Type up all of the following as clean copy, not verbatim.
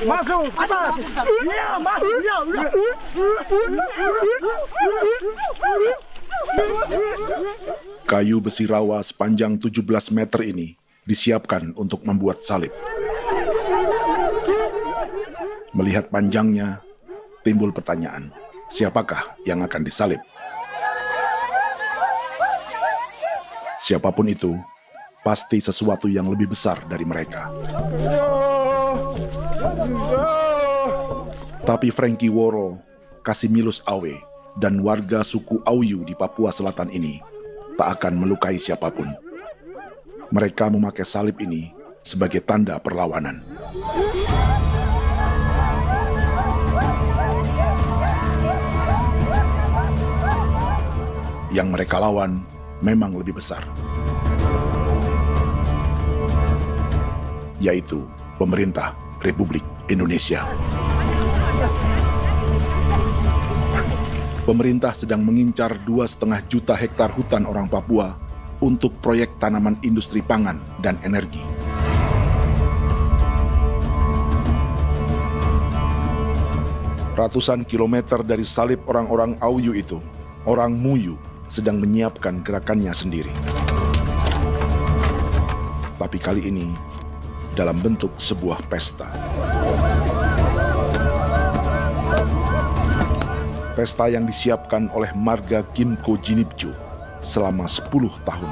Masuk. Iya, masuk. Kayu besi rawa sepanjang 17 meter ini disiapkan untuk membuat salib. Melihat panjangnya, timbul pertanyaan, siapakah yang akan disalib? Siapapun itu, pasti sesuatu yang lebih besar dari mereka. Tapi Frankie Woro, Casimilus Awe, dan warga suku Auyu di Papua Selatan ini tak akan melukai siapapun. Mereka memakai salib ini sebagai tanda perlawanan. Yang mereka lawan memang lebih besar, yaitu pemerintah Republik Indonesia. Pemerintah sedang mengincar 2,5 juta hektar hutan orang Papua untuk proyek tanaman industri pangan dan energi. Ratusan kilometer dari salib orang-orang Auyu itu, orang Muyu sedang menyiapkan gerakannya sendiri. Tapi kali ini dalam bentuk sebuah pesta. Pesta yang disiapkan oleh marga Kimco Jinipju selama 10 tahun.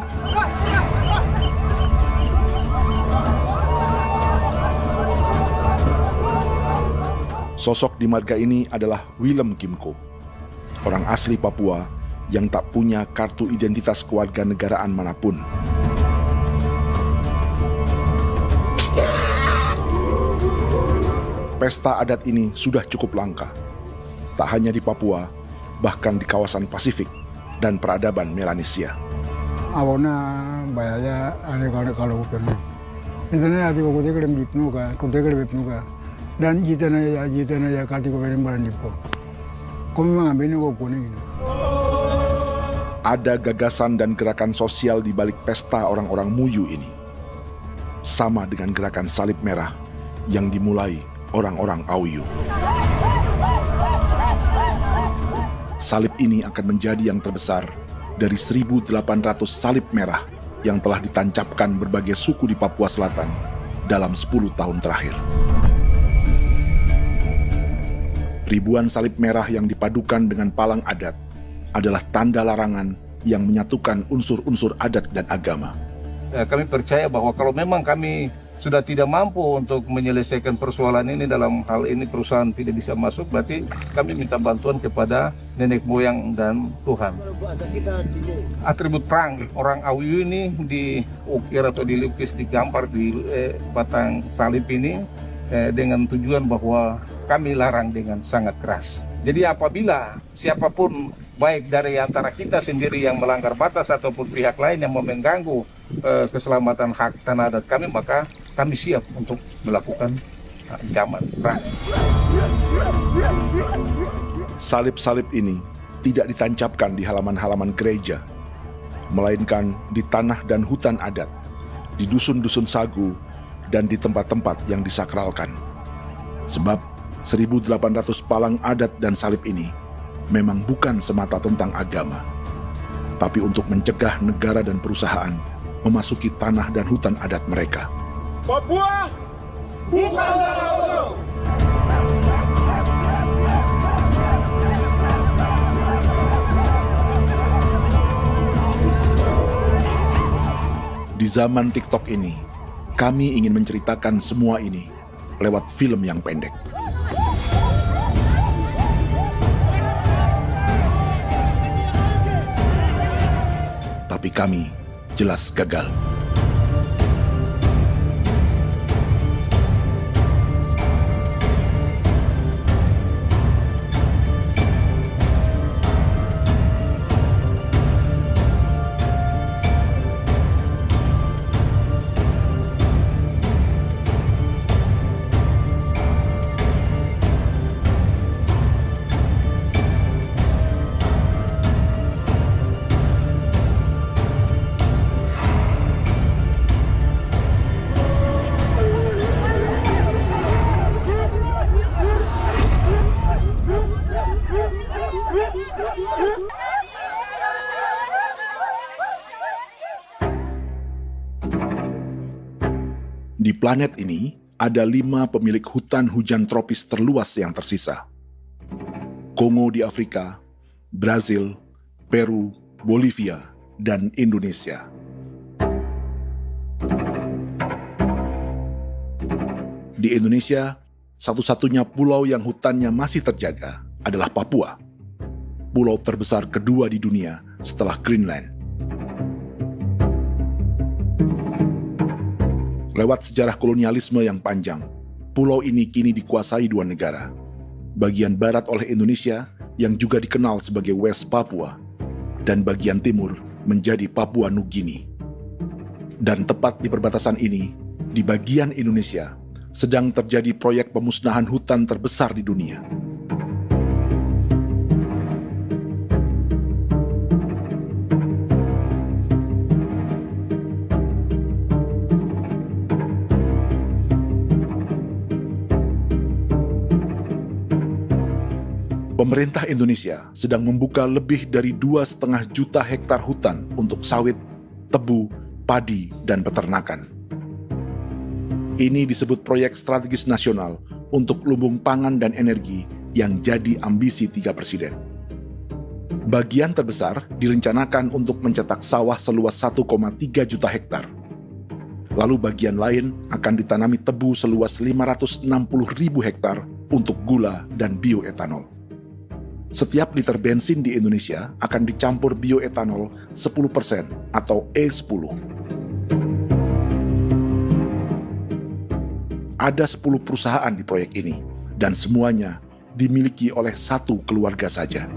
Sosok di marga ini adalah Willem Kimco, orang asli Papua yang tak punya kartu identitas kewarganegaraan manapun. Pesta adat ini sudah cukup langka, tak hanya di Papua, bahkan di kawasan Pasifik dan peradaban Melanesia. Awalnya bayarnya kalau bukan. Intinya hati kau tegak bipnuka, dan jitana ya kati kau beri barang dipo. Kau memang ambil kau kuning. Ada gagasan dan gerakan sosial di balik pesta orang-orang Muyu ini, sama dengan gerakan salib merah yang dimulai orang-orang Auyu. Salib ini akan menjadi yang terbesar dari 1.800 salib merah yang telah ditancapkan berbagai suku di Papua Selatan dalam 10 tahun terakhir. Ribuan salib merah yang dipadukan dengan palang adat adalah tanda larangan yang menyatukan unsur-unsur adat dan agama. Kami percaya bahwa kalau memang kami sudah tidak mampu untuk menyelesaikan persoalan ini, dalam hal ini perusahaan tidak bisa masuk, berarti kami minta bantuan kepada nenek moyang dan Tuhan. Atribut perang orang Auyu ini diukir atau dilukis, digambar di batang salib ini dengan tujuan bahwa kami larang dengan sangat keras. Jadi apabila siapapun, baik dari antara kita sendiri yang melanggar batas ataupun pihak lain yang mau mengganggu keselamatan hak tanah adat kami, maka kami siap untuk melakukan ancaman perang. Salib-salib ini tidak ditancapkan di halaman-halaman gereja, melainkan di tanah dan hutan adat, di dusun-dusun sagu, dan di tempat-tempat yang disakralkan. Sebab 1.800 palang adat dan salib ini memang bukan semata tentang agama, tapi untuk mencegah negara dan perusahaan memasuki tanah dan hutan adat mereka. Papua bukan tanah kosong. Di zaman TikTok ini, kami ingin menceritakan semua ini lewat film yang pendek. Tapi kami jelas gagal. Di planet ini, ada 5 pemilik hutan hujan tropis terluas yang tersisa. Kongo di Afrika, Brazil, Peru, Bolivia, dan Indonesia. Di Indonesia, satu-satunya pulau yang hutannya masih terjaga adalah Papua, pulau terbesar kedua di dunia setelah Greenland. Lewat sejarah kolonialisme yang panjang, pulau ini kini dikuasai 2 negara. Bagian barat oleh Indonesia yang juga dikenal sebagai West Papua, dan bagian timur menjadi Papua Nugini. Dan tepat di perbatasan ini, di bagian Indonesia, sedang terjadi proyek pemusnahan hutan terbesar di dunia. Pemerintah Indonesia sedang membuka lebih dari 2,5 juta hektar hutan untuk sawit, tebu, padi, dan peternakan. Ini disebut proyek strategis nasional untuk lumbung pangan dan energi yang jadi ambisi 3 presiden. Bagian terbesar direncanakan untuk mencetak sawah seluas 1,3 juta hektar. Lalu bagian lain akan ditanami tebu seluas 560.000 hektar untuk gula dan bioetanol. Setiap liter bensin di Indonesia akan dicampur bioetanol 10% atau E10. Ada 10 perusahaan di proyek ini, dan semuanya dimiliki oleh 1 keluarga saja.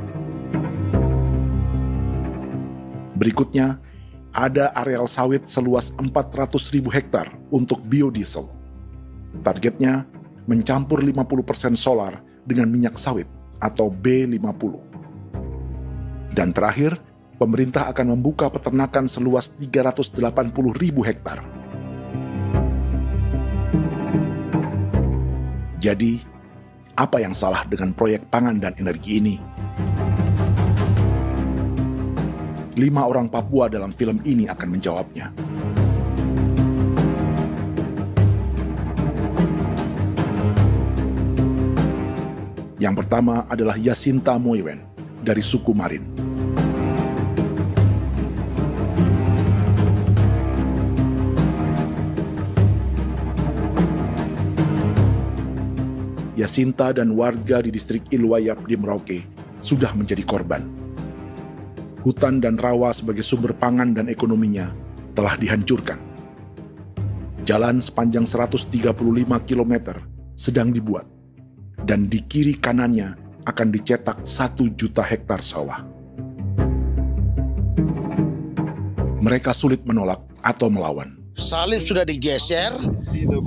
Berikutnya, ada areal sawit seluas 400.000 hektar untuk biodiesel. Targetnya mencampur 50% solar dengan minyak sawit atau B50. Dan terakhir, pemerintah akan membuka peternakan seluas 380.000 hektar. Jadi, apa yang salah dengan proyek pangan dan energi ini? 5 orang Papua dalam film ini akan menjawabnya. Yang pertama adalah Yasinta Moiwen dari suku Marin. Yasinta dan warga di distrik Ilwayap di Merauke sudah menjadi korban. Hutan dan rawa sebagai sumber pangan dan ekonominya telah dihancurkan. Jalan sepanjang 135 km sedang dibuat, dan di kiri kanannya akan dicetak 1 juta hektar sawah. Mereka sulit menolak atau melawan. Salib sudah digeser,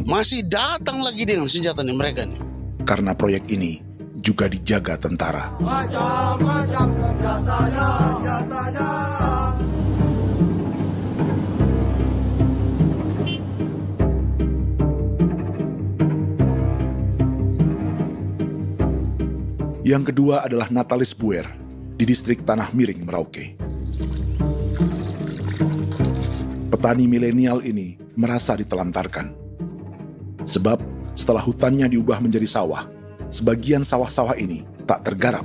masih datang lagi dengan senjata nih mereka nih. Karena proyek ini juga dijaga tentara. Macam-macam senjatanya. Yang kedua adalah Natalis Buer di distrik Tanah Miring, Merauke. Petani milenial ini merasa ditelantarkan. Sebab setelah hutannya diubah menjadi sawah, sebagian sawah-sawah ini tak tergarap.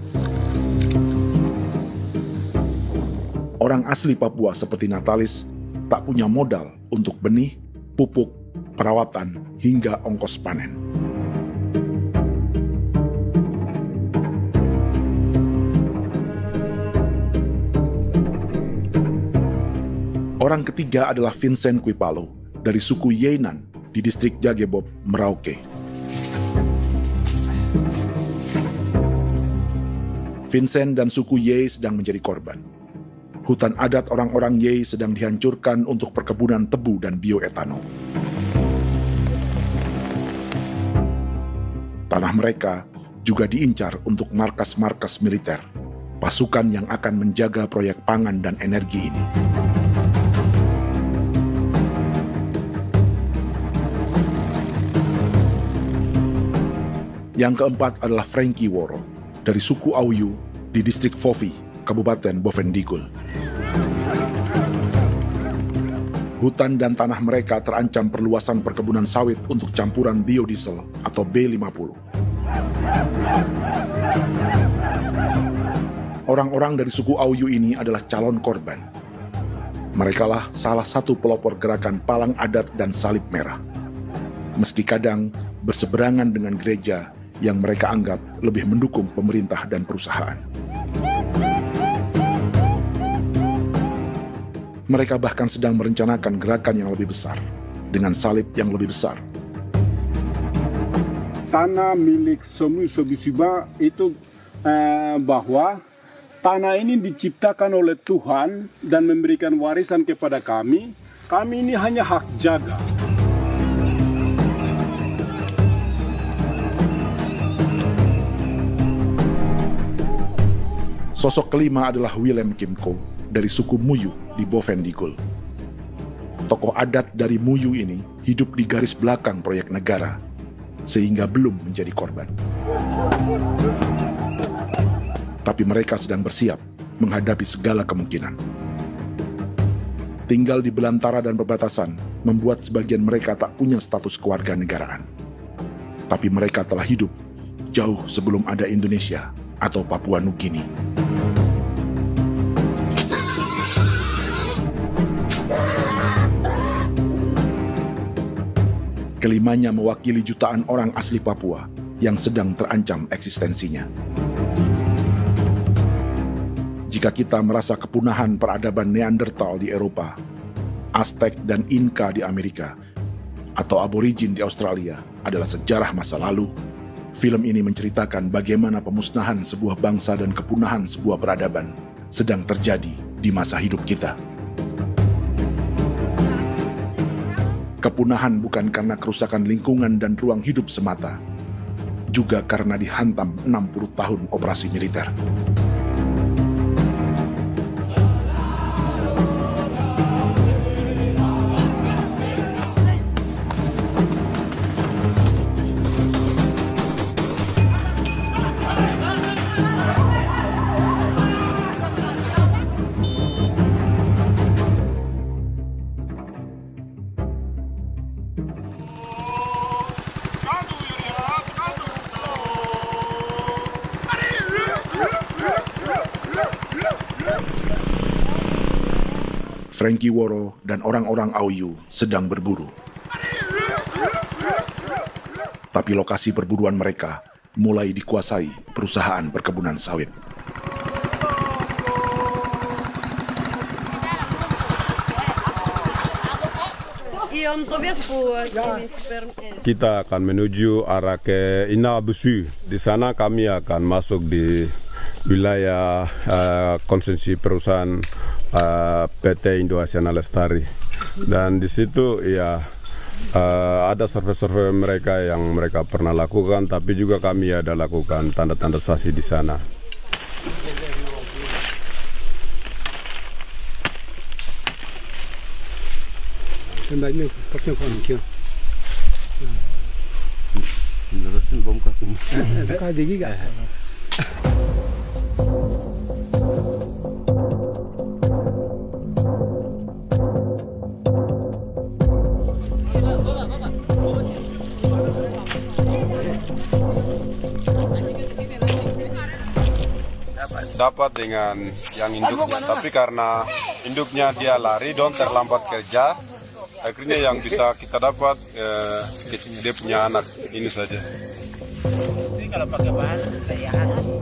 Orang asli Papua seperti Natalis tak punya modal untuk benih, pupuk, perawatan, hingga ongkos panen. Orang ketiga adalah Vincent Kuipalo dari suku Yenan di distrik Jagebob, Merauke. Vincent dan suku Ye sedang menjadi korban. Hutan adat orang-orang Ye sedang dihancurkan untuk perkebunan tebu dan bioetanol. Tanah mereka juga diincar untuk markas-markas militer, pasukan yang akan menjaga proyek pangan dan energi ini. Yang keempat adalah Frankie Woro dari suku Auyu di distrik Fofi, Kabupaten Bovendigul. Hutan dan tanah mereka terancam perluasan perkebunan sawit untuk campuran biodiesel atau B50. Orang-orang dari suku Auyu ini adalah calon korban. Merekalah salah satu pelopor gerakan Palang Adat dan Salib Merah. Meski kadang berseberangan dengan gereja yang mereka anggap lebih mendukung pemerintah dan perusahaan. Mereka bahkan sedang merencanakan gerakan yang lebih besar, dengan salib yang lebih besar. Tanah milik Somu Sobisiba itu bahwa tanah ini diciptakan oleh Tuhan dan memberikan warisan kepada kami. Kami ini hanya hak jaga. Sosok kelima adalah Willem Kimco dari suku Muyu di Bovendigul. Tokoh adat dari Muyu ini hidup di garis belakang proyek negara, sehingga belum menjadi korban. Tapi mereka sedang bersiap menghadapi segala kemungkinan. Tinggal di belantara dan perbatasan membuat sebagian mereka tak punya status kewarganegaraan. Tapi mereka telah hidup jauh sebelum ada Indonesia atau Papua Nugini. Kelimanya mewakili jutaan orang asli Papua yang sedang terancam eksistensinya. Jika kita merasa kepunahan peradaban Neanderthal di Eropa, Aztec dan Inca di Amerika, atau aborigin di Australia adalah sejarah masa lalu, film ini menceritakan bagaimana pemusnahan sebuah bangsa dan kepunahan sebuah peradaban sedang terjadi di masa hidup kita. Kepunahan bukan karena kerusakan lingkungan dan ruang hidup semata, juga karena dihantam 60 tahun operasi militer. Frankie Woro dan orang-orang Auyu sedang berburu. Tapi lokasi perburuan mereka mulai dikuasai perusahaan perkebunan sawit. Kita akan menuju arah ke Inabusu. Di sana kami akan masuk di wilayah konsesi perusahaan PT Indo Asiana Lestari, dan di situ ya ada survei-survei mereka yang mereka pernah lakukan, tapi juga kami ada lakukan tanda-tanda saksi di sana. Dapat dengan yang induknya, tapi karena induknya dia lari dan terlambat kerja, akhirnya yang bisa kita dapat dia punya anak ini saja. Ini kalau pakai bahan kayak asli.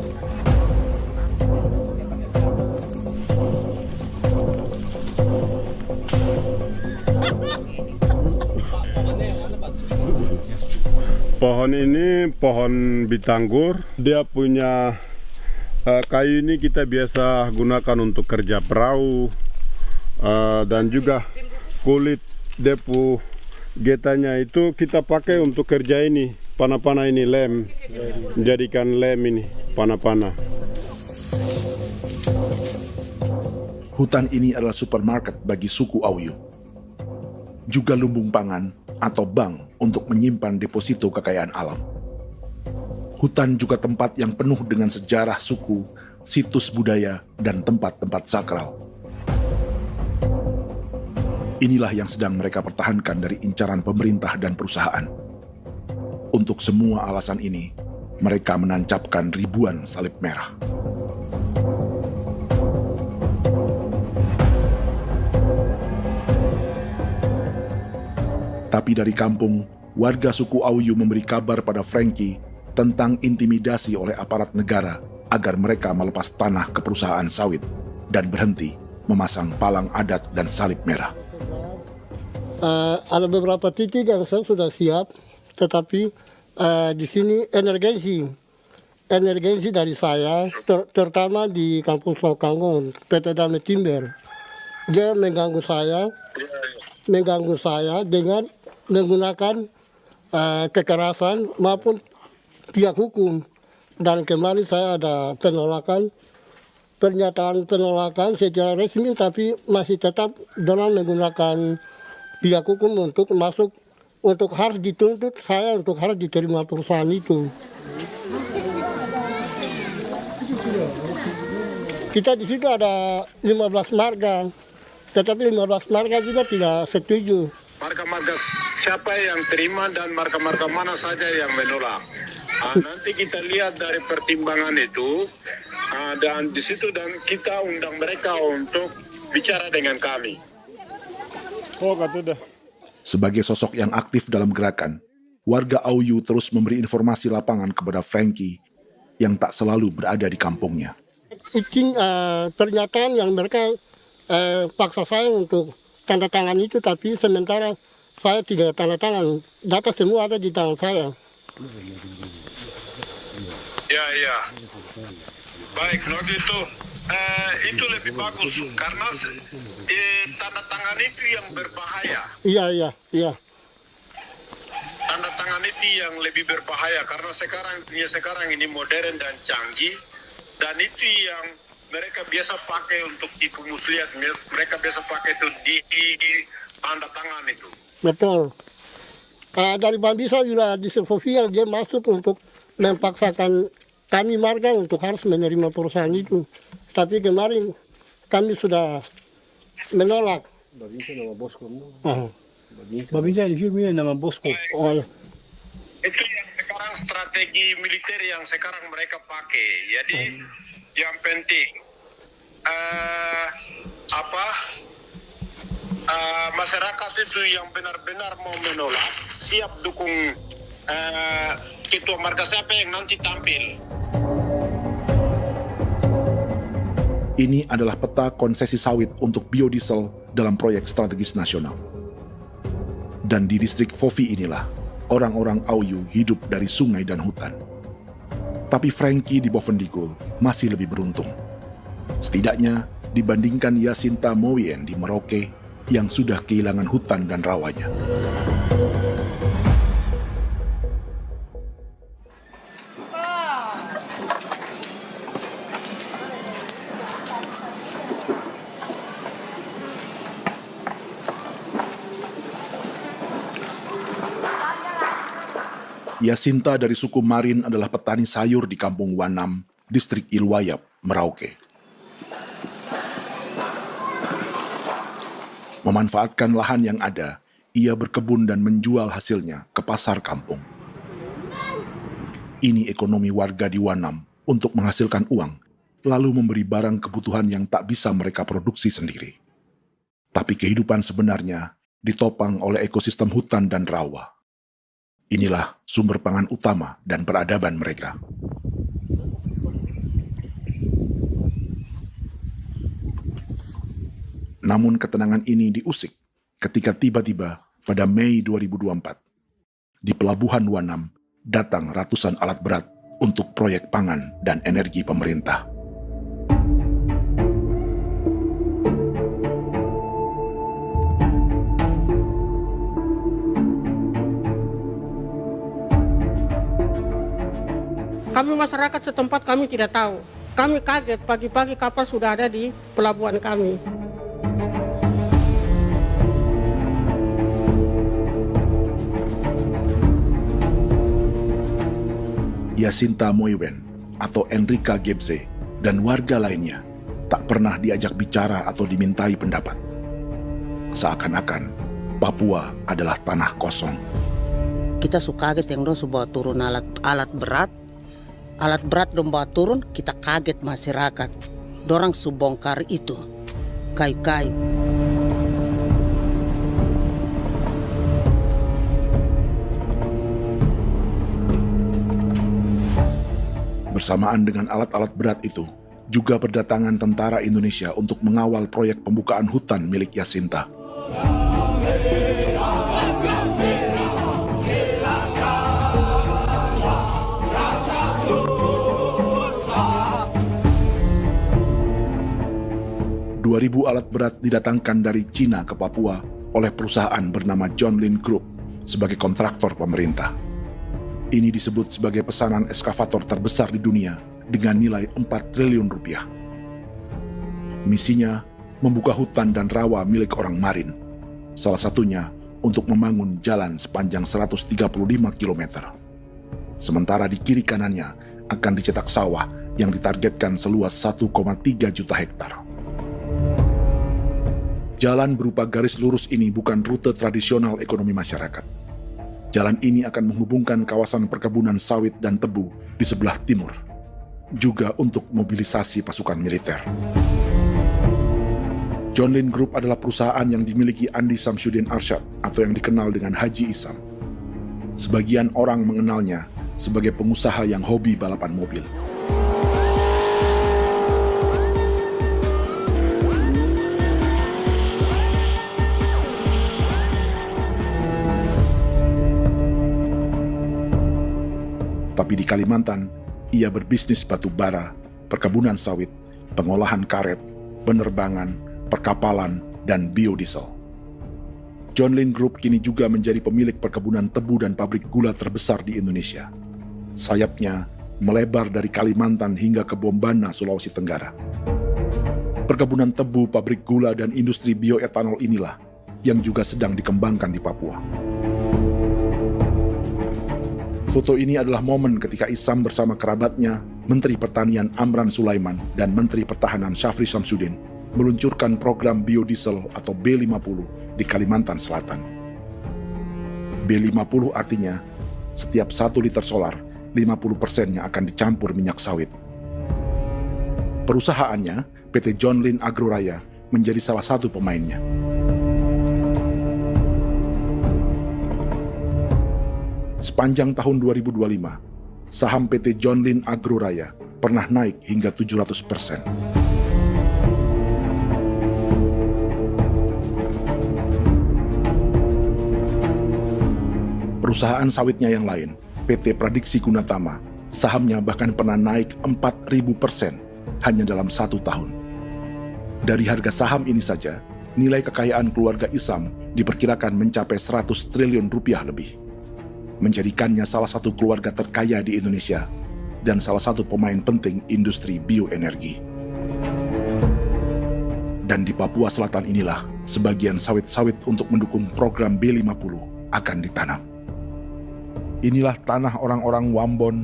Pohon ini pohon bitanggur, dia punya kayu ini kita biasa gunakan untuk kerja perahu, dan juga kulit depu getanya itu kita pakai untuk kerja ini, panah-panah ini lem, jadikan lem ini, panah-panah. Hutan ini adalah supermarket bagi suku Auyu. Juga lumbung pangan atau bank untuk menyimpan deposito kekayaan alam. Hutan juga tempat yang penuh dengan sejarah suku, situs budaya, dan tempat-tempat sakral. Inilah yang sedang mereka pertahankan dari incaran pemerintah dan perusahaan. Untuk semua alasan ini, mereka menancapkan ribuan salib merah. Tapi dari kampung, warga suku Auyu memberi kabar pada Frankie tentang intimidasi oleh aparat negara agar mereka melepas tanah ke perusahaan sawit dan berhenti memasang palang adat dan salib merah. Ada beberapa titik yang saya sudah siap, tetapi di sini emergensi dari saya, terutama di Kampung Sokanggon, PT Damai Timber. Dia mengganggu saya dengan menggunakan kekerasan maupun pihak hukum. Dan kemarin saya ada pernyataan penolakan secara resmi, tapi masih tetap dengan menggunakan pihak hukum untuk masuk, untuk harus dituntut saya untuk harus diterima perusahaan itu. Kita di situ ada 15 marga, tetapi 15 marga juga tidak setuju. Marga-marga siapa yang terima dan marga-marga mana saja yang menolak. Nanti kita lihat dari pertimbangan itu, dan di situ dan kita undang mereka untuk bicara dengan kami. Sebagai sosok yang aktif dalam gerakan, warga Auyu terus memberi informasi lapangan kepada Frankie yang tak selalu berada di kampungnya. Izin pernyataan yang mereka paksa saya untuk tanda tangan itu, tapi sementara saya tidak tanda tangan. Data semua ada di tangan saya. Ya. Baik, kalau gitu itu lebih bagus karena tanda tangan itu yang berbahaya. Iya. Tanda tangan itu yang lebih berbahaya karena sekarang ini modern dan canggih, dan itu yang mereka biasa pakai untuk tipu muslihat. Mereka biasa pakai itu di tanda tangan itu. Betul. Dari Bambisa juga di Sofia dia masuk untuk memaksakan kami marga untuk harus menerima perusahaan itu. Tapi kemarin kami sudah menolak. Babinsa di sini nama bosku. Itu yang sekarang strategi militer yang sekarang mereka pakai. Jadi yang penting masyarakat itu yang benar-benar mau menolak siap dukung ketua marga siapa yang nanti tampil. Ini adalah peta konsesi sawit untuk biodiesel dalam proyek strategis nasional. Dan di distrik Fofi inilah, orang-orang Auyu hidup dari sungai dan hutan. Tapi Frankie di Bovendigul masih lebih beruntung. Setidaknya dibandingkan Yasinta Moyen di Merauke yang sudah kehilangan hutan dan rawanya. Yasinta dari suku Marin adalah petani sayur di Kampung Wanam, distrik Ilwayap, Merauke. Memanfaatkan lahan yang ada, ia berkebun dan menjual hasilnya ke pasar kampung. Ini ekonomi warga di Wanam untuk menghasilkan uang, lalu memberi barang kebutuhan yang tak bisa mereka produksi sendiri. Tapi kehidupan sebenarnya ditopang oleh ekosistem hutan dan rawa. Inilah sumber pangan utama dan peradaban mereka. Namun ketenangan ini diusik ketika tiba-tiba pada Mei 2024, di Pelabuhan Wanam datang ratusan alat berat untuk proyek pangan dan energi pemerintah. Kami masyarakat setempat kami tidak tahu. Kami kaget pagi-pagi kapal sudah ada di pelabuhan kami. Yasinta Moiwen atau Enrika Gebze dan warga lainnya tak pernah diajak bicara atau dimintai pendapat. Seakan-akan Papua adalah tanah kosong. Kita suka kaget yang dong bawa turun alat berat dong bawa turun, kita kaget masyarakat. Dorang subongkar itu kayu-kayu. Bersamaan dengan alat-alat berat itu, juga berdatangan tentara Indonesia untuk mengawal proyek pembukaan hutan milik Jacinta. Ribu alat berat didatangkan dari Cina ke Papua oleh perusahaan bernama John Lin Group sebagai kontraktor pemerintah. Ini disebut sebagai pesanan eskavator terbesar di dunia dengan nilai 4 triliun rupiah. Misinya membuka hutan dan rawa milik orang Marin, salah satunya untuk membangun jalan sepanjang 135 km. Sementara di kiri kanannya akan dicetak sawah yang ditargetkan seluas 1,3 juta hektar. Jalan berupa garis lurus ini bukan rute tradisional ekonomi masyarakat. Jalan ini akan menghubungkan kawasan perkebunan sawit dan tebu di sebelah timur, juga untuk mobilisasi pasukan militer. John Lin Group adalah perusahaan yang dimiliki Andi Samsudin Arsyad atau yang dikenal dengan Haji Isam. Sebagian orang mengenalnya sebagai pengusaha yang hobi balapan mobil. Tapi di Kalimantan, ia berbisnis batu bara, perkebunan sawit, pengolahan karet, penerbangan, perkapalan, dan biodiesel. John Lin Group kini juga menjadi pemilik perkebunan tebu dan pabrik gula terbesar di Indonesia. Sayapnya melebar dari Kalimantan hingga ke Bombana, Sulawesi Tenggara. Perkebunan tebu, pabrik gula, dan industri bioetanol inilah yang juga sedang dikembangkan di Papua. Foto ini adalah momen ketika Isam bersama kerabatnya, Menteri Pertanian Amran Sulaiman dan Menteri Pertahanan Syafri Samsudin meluncurkan program biodiesel atau B50 di Kalimantan Selatan. B50 artinya setiap 1 liter solar, 50%-nya akan dicampur minyak sawit. Perusahaannya, PT John Lin Agroraya, menjadi salah satu pemainnya. Sepanjang tahun 2025, saham PT John Lin Agroraya pernah naik hingga 700%. Perusahaan sawitnya yang lain, PT Pradiksi Gunatama, sahamnya bahkan pernah naik 4.000% hanya dalam 1 tahun. Dari harga saham ini saja, nilai kekayaan keluarga Isam diperkirakan mencapai 100 triliun rupiah lebih, menjadikannya salah satu keluarga terkaya di Indonesia dan salah satu pemain penting industri bioenergi. Dan di Papua Selatan inilah sebagian sawit-sawit untuk mendukung program B50 akan ditanam. Inilah tanah orang-orang Wambon,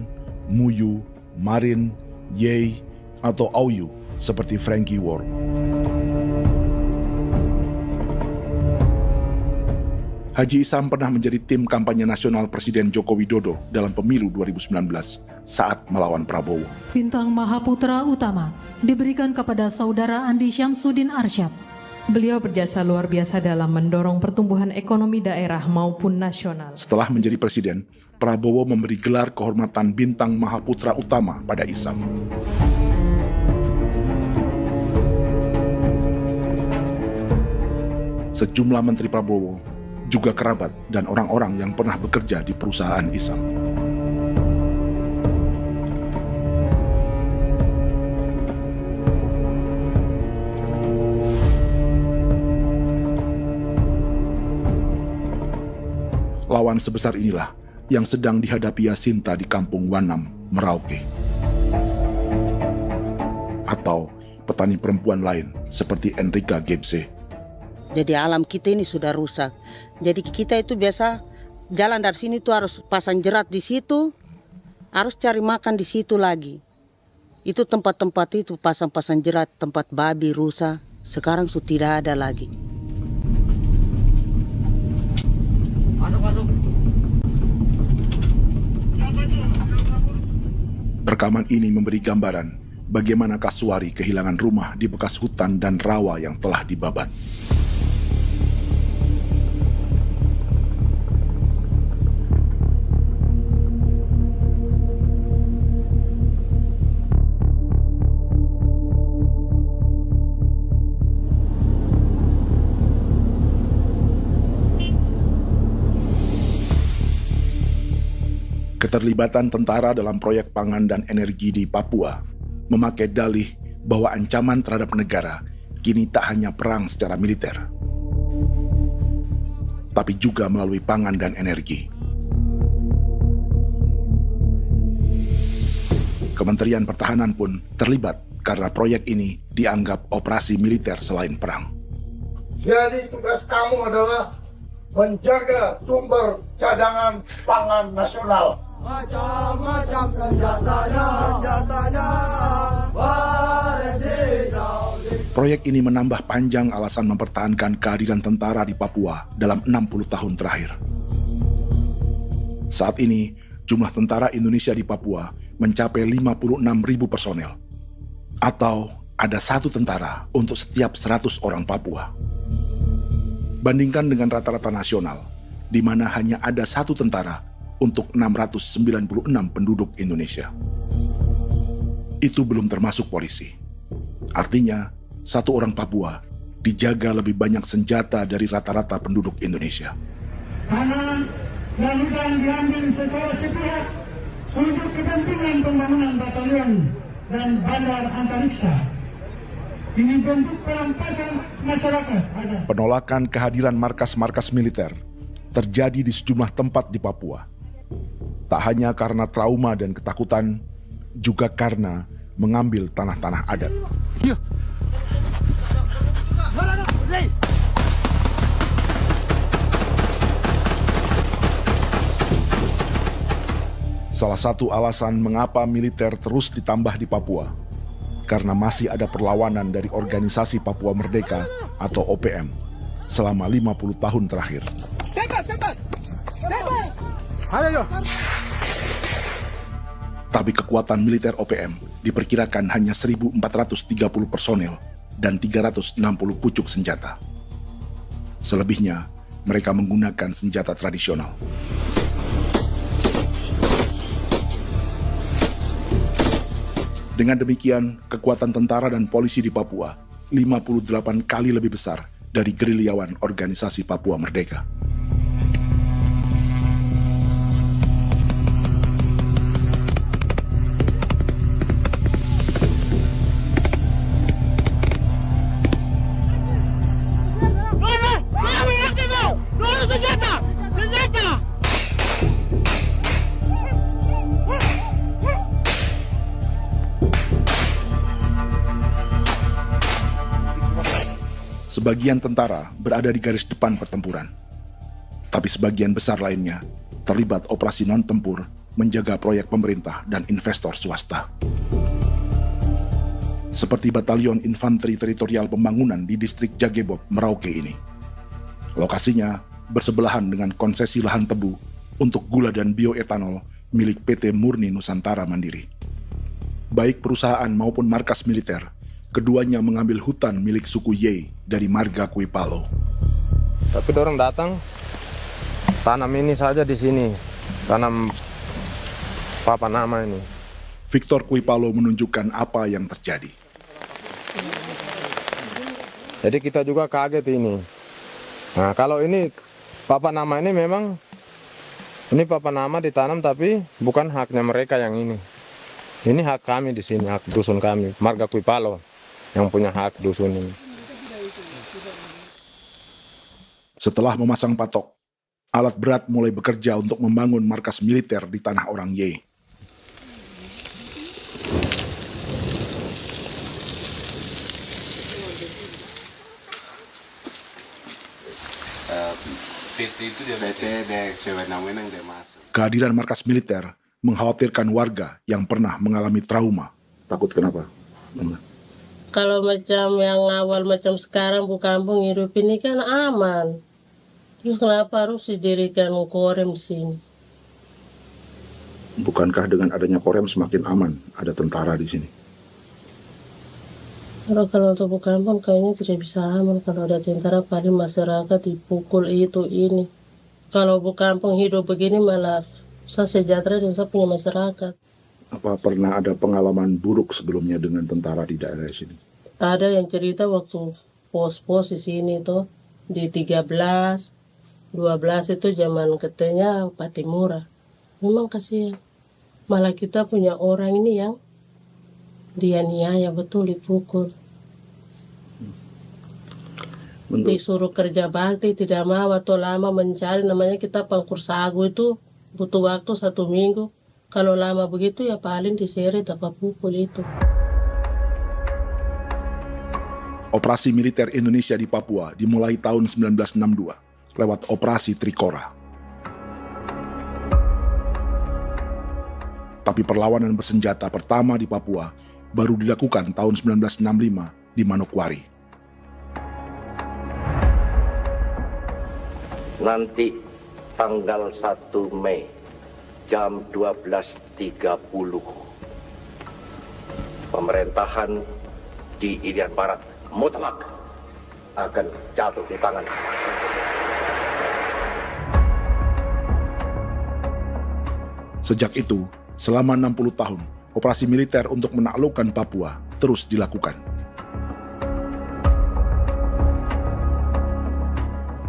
Muyu, Marin, Yei, atau Auyu seperti Frankie Wor. Haji Isam pernah menjadi tim kampanye nasional Presiden Joko Widodo dalam pemilu 2019 saat melawan Prabowo. Bintang Mahaputra Utama diberikan kepada Saudara Andi Syamsuddin Arsyad. Beliau berjasa luar biasa dalam mendorong pertumbuhan ekonomi daerah maupun nasional. Setelah menjadi presiden, Prabowo memberi gelar kehormatan Bintang Mahaputra Utama pada Isam. Sejumlah menteri Prabowo, juga kerabat dan orang-orang yang pernah bekerja di perusahaan Isam. Lawan sebesar inilah yang sedang dihadapi Jacinta di kampung Wanam, Merauke. Atau petani perempuan lain seperti Enrika Gebse. Jadi alam kita ini sudah rusak. Jadi kita itu biasa jalan dari sini tuh harus pasang jerat di situ, harus cari makan di situ lagi. Itu tempat-tempat itu pasang-pasang jerat, tempat babi, rusa, sekarang sudah tidak ada lagi. Rekaman ini memberi gambaran bagaimana Kasuari kehilangan rumah di bekas hutan dan rawa yang telah dibabat. Keterlibatan tentara dalam proyek pangan dan energi di Papua memakai dalih bahwa ancaman terhadap negara kini tak hanya perang secara militer, tapi juga melalui pangan dan energi. Kementerian Pertahanan pun terlibat karena proyek ini dianggap operasi militer selain perang. Jadi tugas kamu adalah menjaga sumber cadangan pangan nasional. Macam-macam senjatanya, Proyek ini menambah panjang alasan mempertahankan kehadiran tentara di Papua dalam 60 tahun terakhir. Saat ini, jumlah tentara Indonesia di Papua mencapai 56.000 personel, atau ada 1 tentara untuk setiap 100 orang Papua. Bandingkan dengan rata-rata nasional, di mana hanya ada 1 tentara untuk 696 penduduk Indonesia. Itu belum termasuk polisi. Artinya, 1 orang Papua dijaga lebih banyak senjata dari rata-rata penduduk Indonesia. Tanah dan hutan diambil secara sepihak untuk kepentingan pembangunan batalion dan bandar antariksa. Ini bentuk perampasan masyarakat. Penolakan kehadiran markas-markas militer terjadi di sejumlah tempat di Papua. Tak hanya karena trauma dan ketakutan, juga karena mengambil tanah-tanah adat. Salah satu alasan mengapa militer terus ditambah di Papua, karena masih ada perlawanan dari Organisasi Papua Merdeka atau OPM selama 50 tahun terakhir. Tapi kekuatan militer OPM diperkirakan hanya 1.430 personel dan 360 pucuk senjata. Selebihnya, mereka menggunakan senjata tradisional. Dengan demikian, kekuatan tentara dan polisi di Papua 58 kali lebih besar dari gerilyawan Organisasi Papua Merdeka. Sebagian tentara berada di garis depan pertempuran, tapi sebagian besar lainnya terlibat operasi non-tempur menjaga proyek pemerintah dan investor swasta. Seperti Batalion Infanteri Teritorial Pembangunan di distrik Jagebob, Merauke ini. Lokasinya bersebelahan dengan konsesi lahan tebu untuk gula dan bioetanol milik PT Murni Nusantara Mandiri. Baik perusahaan maupun markas militer, keduanya mengambil hutan milik suku Ye dari marga Kuipalo. Tapi orang datang tanam ini saja di sini, tanam papan nama ini. Victor Kuipalo menunjukkan apa yang terjadi. Jadi kita juga kaget ini. Nah, kalau ini papan nama ini memang ini papan nama ditanam tapi bukan haknya mereka yang ini. Ini hak kami di sini, hak dusun kami, marga Kuipalo yang punya hak dusun ini. Setelah memasang patok, alat berat mulai bekerja untuk membangun markas militer di tanah orang Ye. Kehadiran markas militer mengkhawatirkan warga yang pernah mengalami trauma. Takut kenapa? Kalau macam yang awal macam sekarang bu kampung hidup ini kan aman. Terus kenapa harus didirikan korem di sini? Bukankah dengan adanya Korem semakin aman ada tentara di sini? Kalau untuk kampung kayaknya tidak bisa aman kalau ada tentara, paling masyarakat dipukul itu ini. Kalau kampung hidup begini malah saya sejahtera dan saya punya masyarakat. Apa pernah ada pengalaman buruk sebelumnya dengan tentara di daerah sini? Ada yang cerita waktu pos-pos di sini tuh di 13, 12 itu zaman katanya Patimura. Memang kasihan. Malah kita punya orang ini yang dianiaya betul, dipukul. Disuruh kerja bakti tidak mau atau lama mencari, namanya kita pangkur sagu itu butuh waktu 1 minggu. Kalau lama begitu ya paling diseret apa pukul itu. Operasi militer Indonesia di Papua dimulai tahun 1962 lewat Operasi Trikora. Tapi perlawanan bersenjata pertama di Papua baru dilakukan tahun 1965 di Manokwari. Nanti tanggal 1 Mei jam 12.30 pemerintahan di Irian Barat mutlak akan jatuh di tangan. Sejak itu, selama 60 tahun, operasi militer untuk menaklukkan Papua terus dilakukan.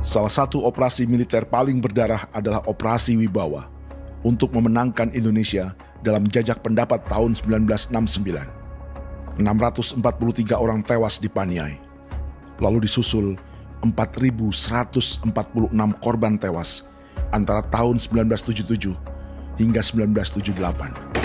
Salah satu operasi militer paling berdarah adalah Operasi Wibawa untuk memenangkan Indonesia dalam jajak pendapat tahun 1969. 643 orang tewas di Paniai. Lalu disusul 4.146 korban tewas antara tahun 1977 hingga 1978.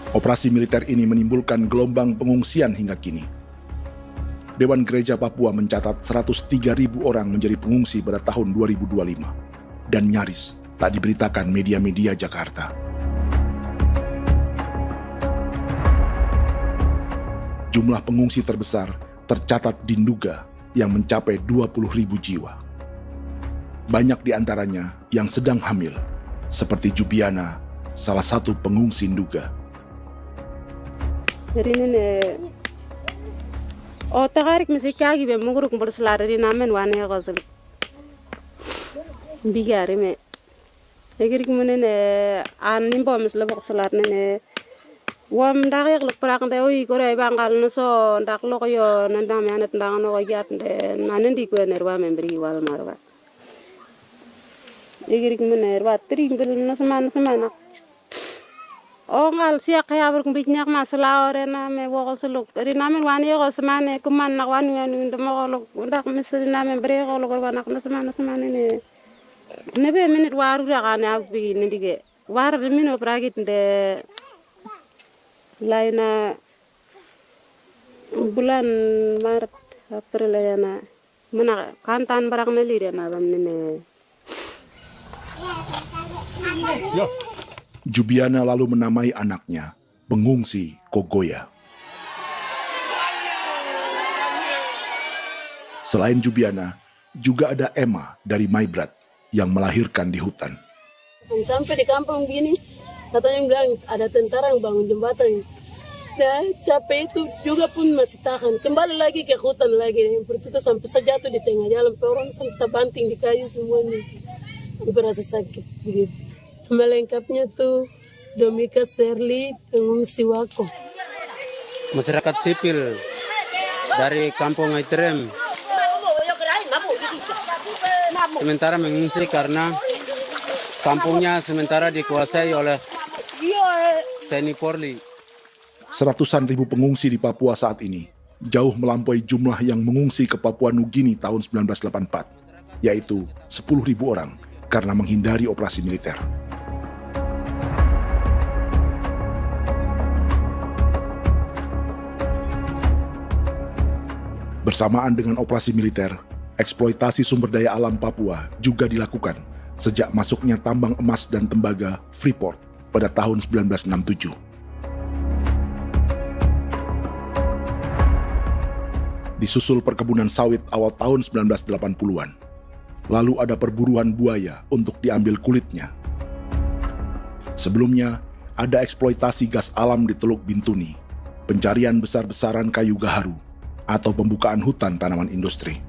Operasi militer ini menimbulkan gelombang pengungsian hingga kini. Dewan Gereja Papua mencatat 103.000 orang menjadi pengungsi pada tahun 2025 dan nyaris tak diberitakan media-media Jakarta. Jumlah pengungsi terbesar tercatat di Nduga yang mencapai 20.000 jiwa. Banyak di antaranya yang sedang hamil, seperti Jubiana, salah satu pengungsi Nduga. Jadi ini takarik masih kaki be muguruk berselari namen wane kosel bigari me egirik munene an nimbo mesle berselari ne wam darik lek prak de oi gore bangal no so ndak lo yo nandang me anet ndang no yat de nanen di ko nerwa membri wal marwa egirik munene wa tri ngel no semana ngal siak kaya berkumpulnya masalah orang me wo seluk rina men wani ko semane kuman nak wani ndemo ko ndak misalnya me bre ko lo nak no semane ne be minute waru ra kana bi ni dige war be mino pragit de laina bulan Maret April yana mana kantan barang ne lire na bam ne Jubiana lalu menamai anaknya Pengungsi Kogoya. Selain Jubiana, juga ada Emma dari Maibrat yang melahirkan di hutan. Sampai di kampung gini, katanya bilang ada tentara yang bangun jembatan. Nah, capek itu juga pun masih tahan. Kembali lagi ke hutan lagi. Itu sampai sejatuh di tengah jalan. Orang sampai terbanting di kayu semuanya. Berasa sakit begitu. Melengkapnya tuh Domika Serli, pengungsi Wako. Masyarakat sipil dari Kampung Aitrem sementara mengungsi karena kampungnya sementara dikuasai oleh TNI Polri. Seratusan ribu pengungsi di Papua saat ini jauh melampaui jumlah yang mengungsi ke Papua Nugini tahun 1984, yaitu 10.000 orang karena menghindari operasi militer. Bersamaan dengan operasi militer, eksploitasi sumber daya alam Papua juga dilakukan sejak masuknya tambang emas dan tembaga Freeport pada tahun 1967. Disusul perkebunan sawit awal tahun 1980-an. Lalu ada perburuan buaya untuk diambil kulitnya. Sebelumnya, ada eksploitasi gas alam di Teluk Bintuni, pencarian besar-besaran kayu gaharu, atau pembukaan hutan tanaman industri.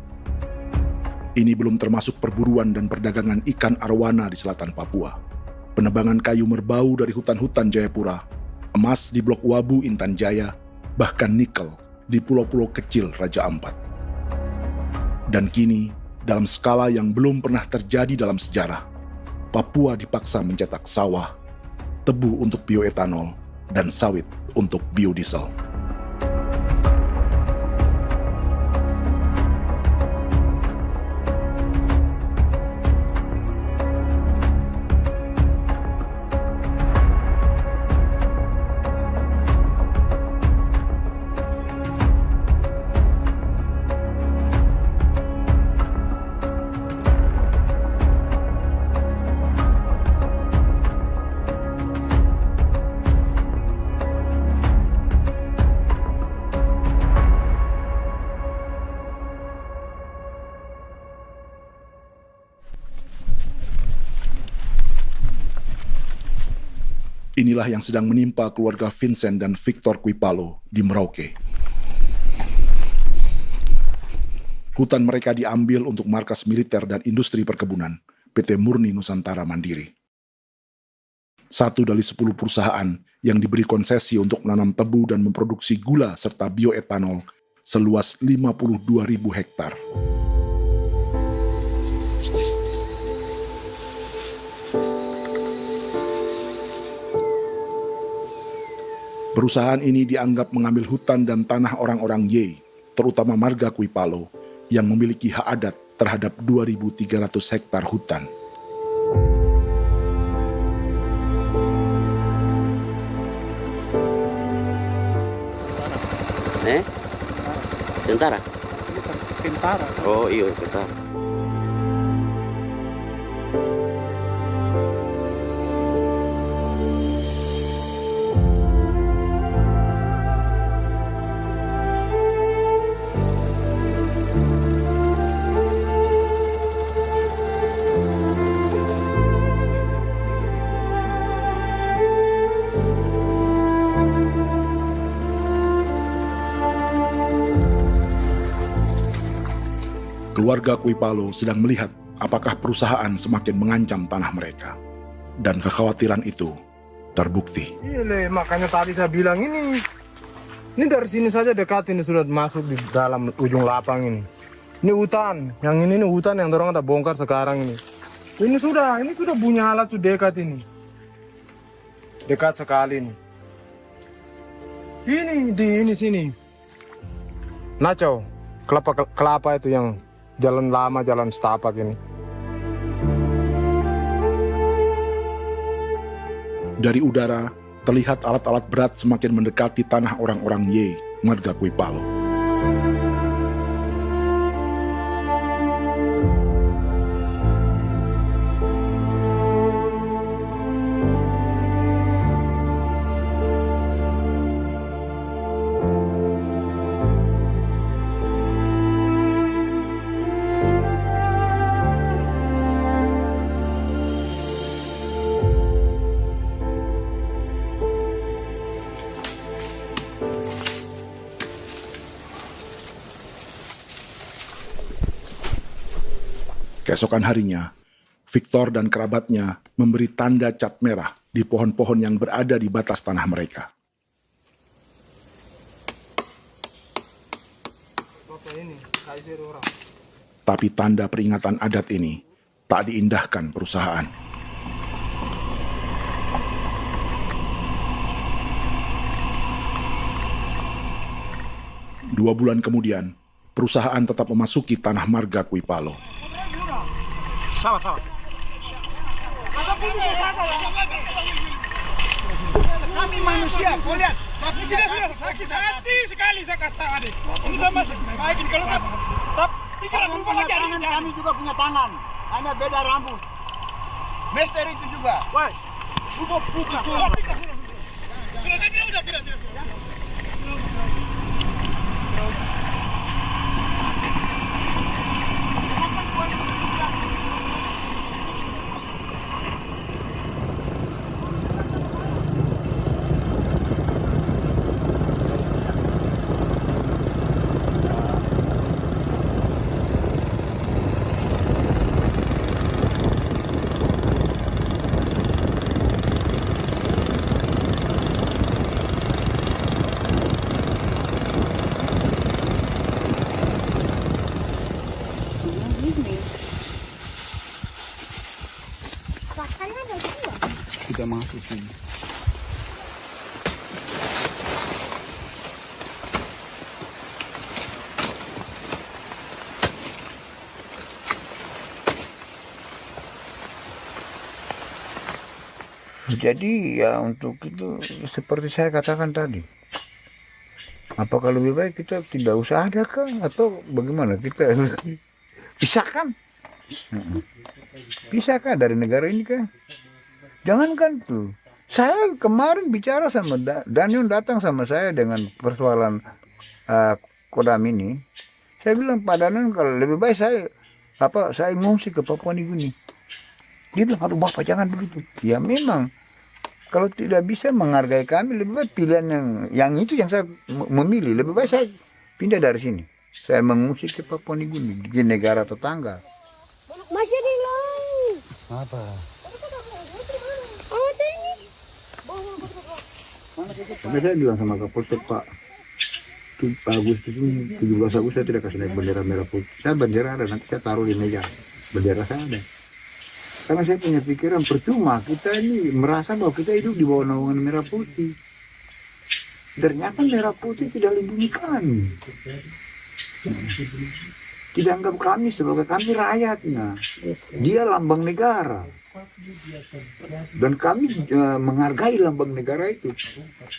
Ini belum termasuk perburuan dan perdagangan ikan arwana di selatan Papua, penebangan kayu merbau dari hutan-hutan Jayapura, emas di Blok Wabu Intan Jaya, bahkan nikel di pulau-pulau kecil Raja Ampat. Dan kini, dalam skala yang belum pernah terjadi dalam sejarah, Papua dipaksa mencetak sawah, tebu untuk bioetanol, dan sawit untuk biodiesel. Inilah yang sedang menimpa keluarga Vincent dan Victor Quipalo di Merauke. Hutan mereka diambil untuk markas militer dan industri perkebunan, PT Murni Nusantara Mandiri. 1 dari 10 perusahaan yang diberi konsesi untuk menanam tebu dan memproduksi gula serta bioetanol seluas 52.000 hektar. Perusahaan ini dianggap mengambil hutan dan tanah orang-orang Ye, terutama marga Quipalo, yang memiliki hak adat terhadap 2.300 hektar hutan. Tentara? Tentara. Oh iya, tentara. Keluarga Quipalo sedang melihat apakah perusahaan semakin mengancam tanah mereka. Dan kekhawatiran itu terbukti. Iya, makanya tadi saya bilang ini dari sini saja dekat, ini sudah masuk di dalam ujung lapang ini. Ini hutan, yang ini hutan yang dorong ada bongkar sekarang ini. Ini sudah punya alat sudah dekat ini. Dekat sekali ini. Ini di sini. Nacau, kelapa itu yang jalan lama, jalan setapak ini. Dari udara, terlihat alat-alat berat semakin mendekati tanah orang-orang Ye, marga Quipalo. Keesokan harinya, Victor dan kerabatnya memberi tanda cat merah di pohon-pohon yang berada di batas tanah mereka. Tapi tanda peringatan adat ini tak diindahkan perusahaan. Dua bulan kemudian, perusahaan tetap memasuki tanah marga Quipalo. Sama-sama. Kami manusia, kau lihat. Tapi tidak sakit hati sekali saya kasih tahu adik. Ini sama baik kalau pikiran berubah lagi hari ini. Kami juga punya tangan, hanya beda rambut. Mister itu juga. Woi, buka. Tidak. masuk sini. Jadi ya untuk itu seperti saya katakan tadi, apakah lebih baik kita tidak usah ada kah atau bagaimana, kita pisahkan, pisahkah dari negara ini kah? Jangankan tuh, saya kemarin bicara sama Daniel, datang sama saya dengan persoalan Kodam ini, saya bilang Pak Daniel kalau lebih baik saya ngungsi ke Papua Nugini. Dia bilang, aduh Bapak jangan begitu. Ya memang kalau tidak bisa menghargai kami, lebih baik pilihan yang itu yang saya memilih. Lebih baik saya pindah dari sini. Saya mengungsi ke Papua Nugini, di negara tetangga. Masih di laut. Apa? Karena saya bilang sama Kapolsek Pak Agustus ini, 17 Agustus saya tidak kasih naik bendera merah putih. Saya bendera ada, nanti saya taruh di meja. Bendera saya ada. Karena saya punya pikiran percuma kita ini merasa bahwa kita hidup di bawah naungan merah putih. Ternyata merah putih tidak lindungi kami. Tidak anggap kami sebagai kami rakyatnya. Dia lambang negara. Dan kami menghargai lambang negara itu.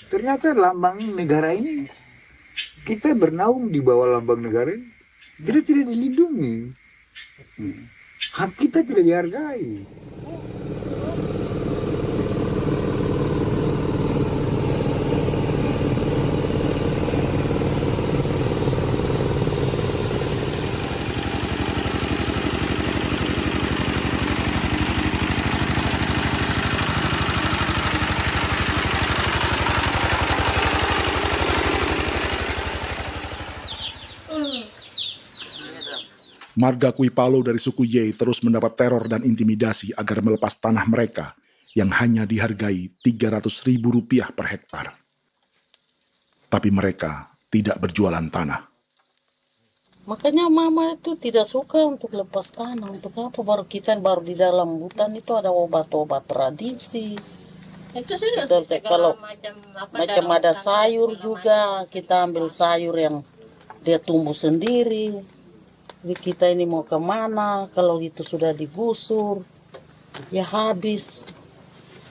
Ternyata lambang negara ini, kita bernaung di bawah lambang negara ini, kita tidak dilindungi. Hak kita tidak dihargai. Marga Kuipalo dari suku Ye terus mendapat teror dan intimidasi agar melepas tanah mereka yang hanya dihargai Rp300.000 per hektar. Tapi mereka tidak berjualan tanah. Makanya mama itu tidak suka untuk lepas tanah. Untuk apa? Baru di dalam hutan itu ada obat-obat tradisi. Itu sudah Kalau macam ada sayur juga, kita ambil sayur yang dia tumbuh sendiri. Jadi kita ini mau kemana, kalau itu sudah digusur, ya habis.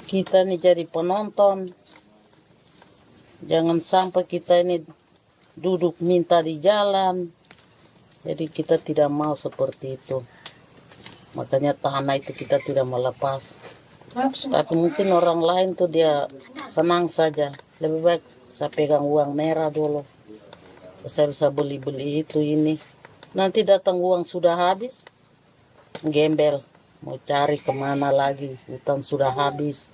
Kita ini jadi penonton. Jangan sampai kita ini duduk minta di jalan. Jadi kita tidak mau seperti itu. Makanya tanah itu kita tidak melepas. Tapi mungkin orang lain tuh dia senang saja. Lebih baik saya pegang uang merah dulu. Saya bisa beli-beli itu ini. Nanti datang uang sudah habis, gembel, mau cari kemana lagi, hutan sudah habis,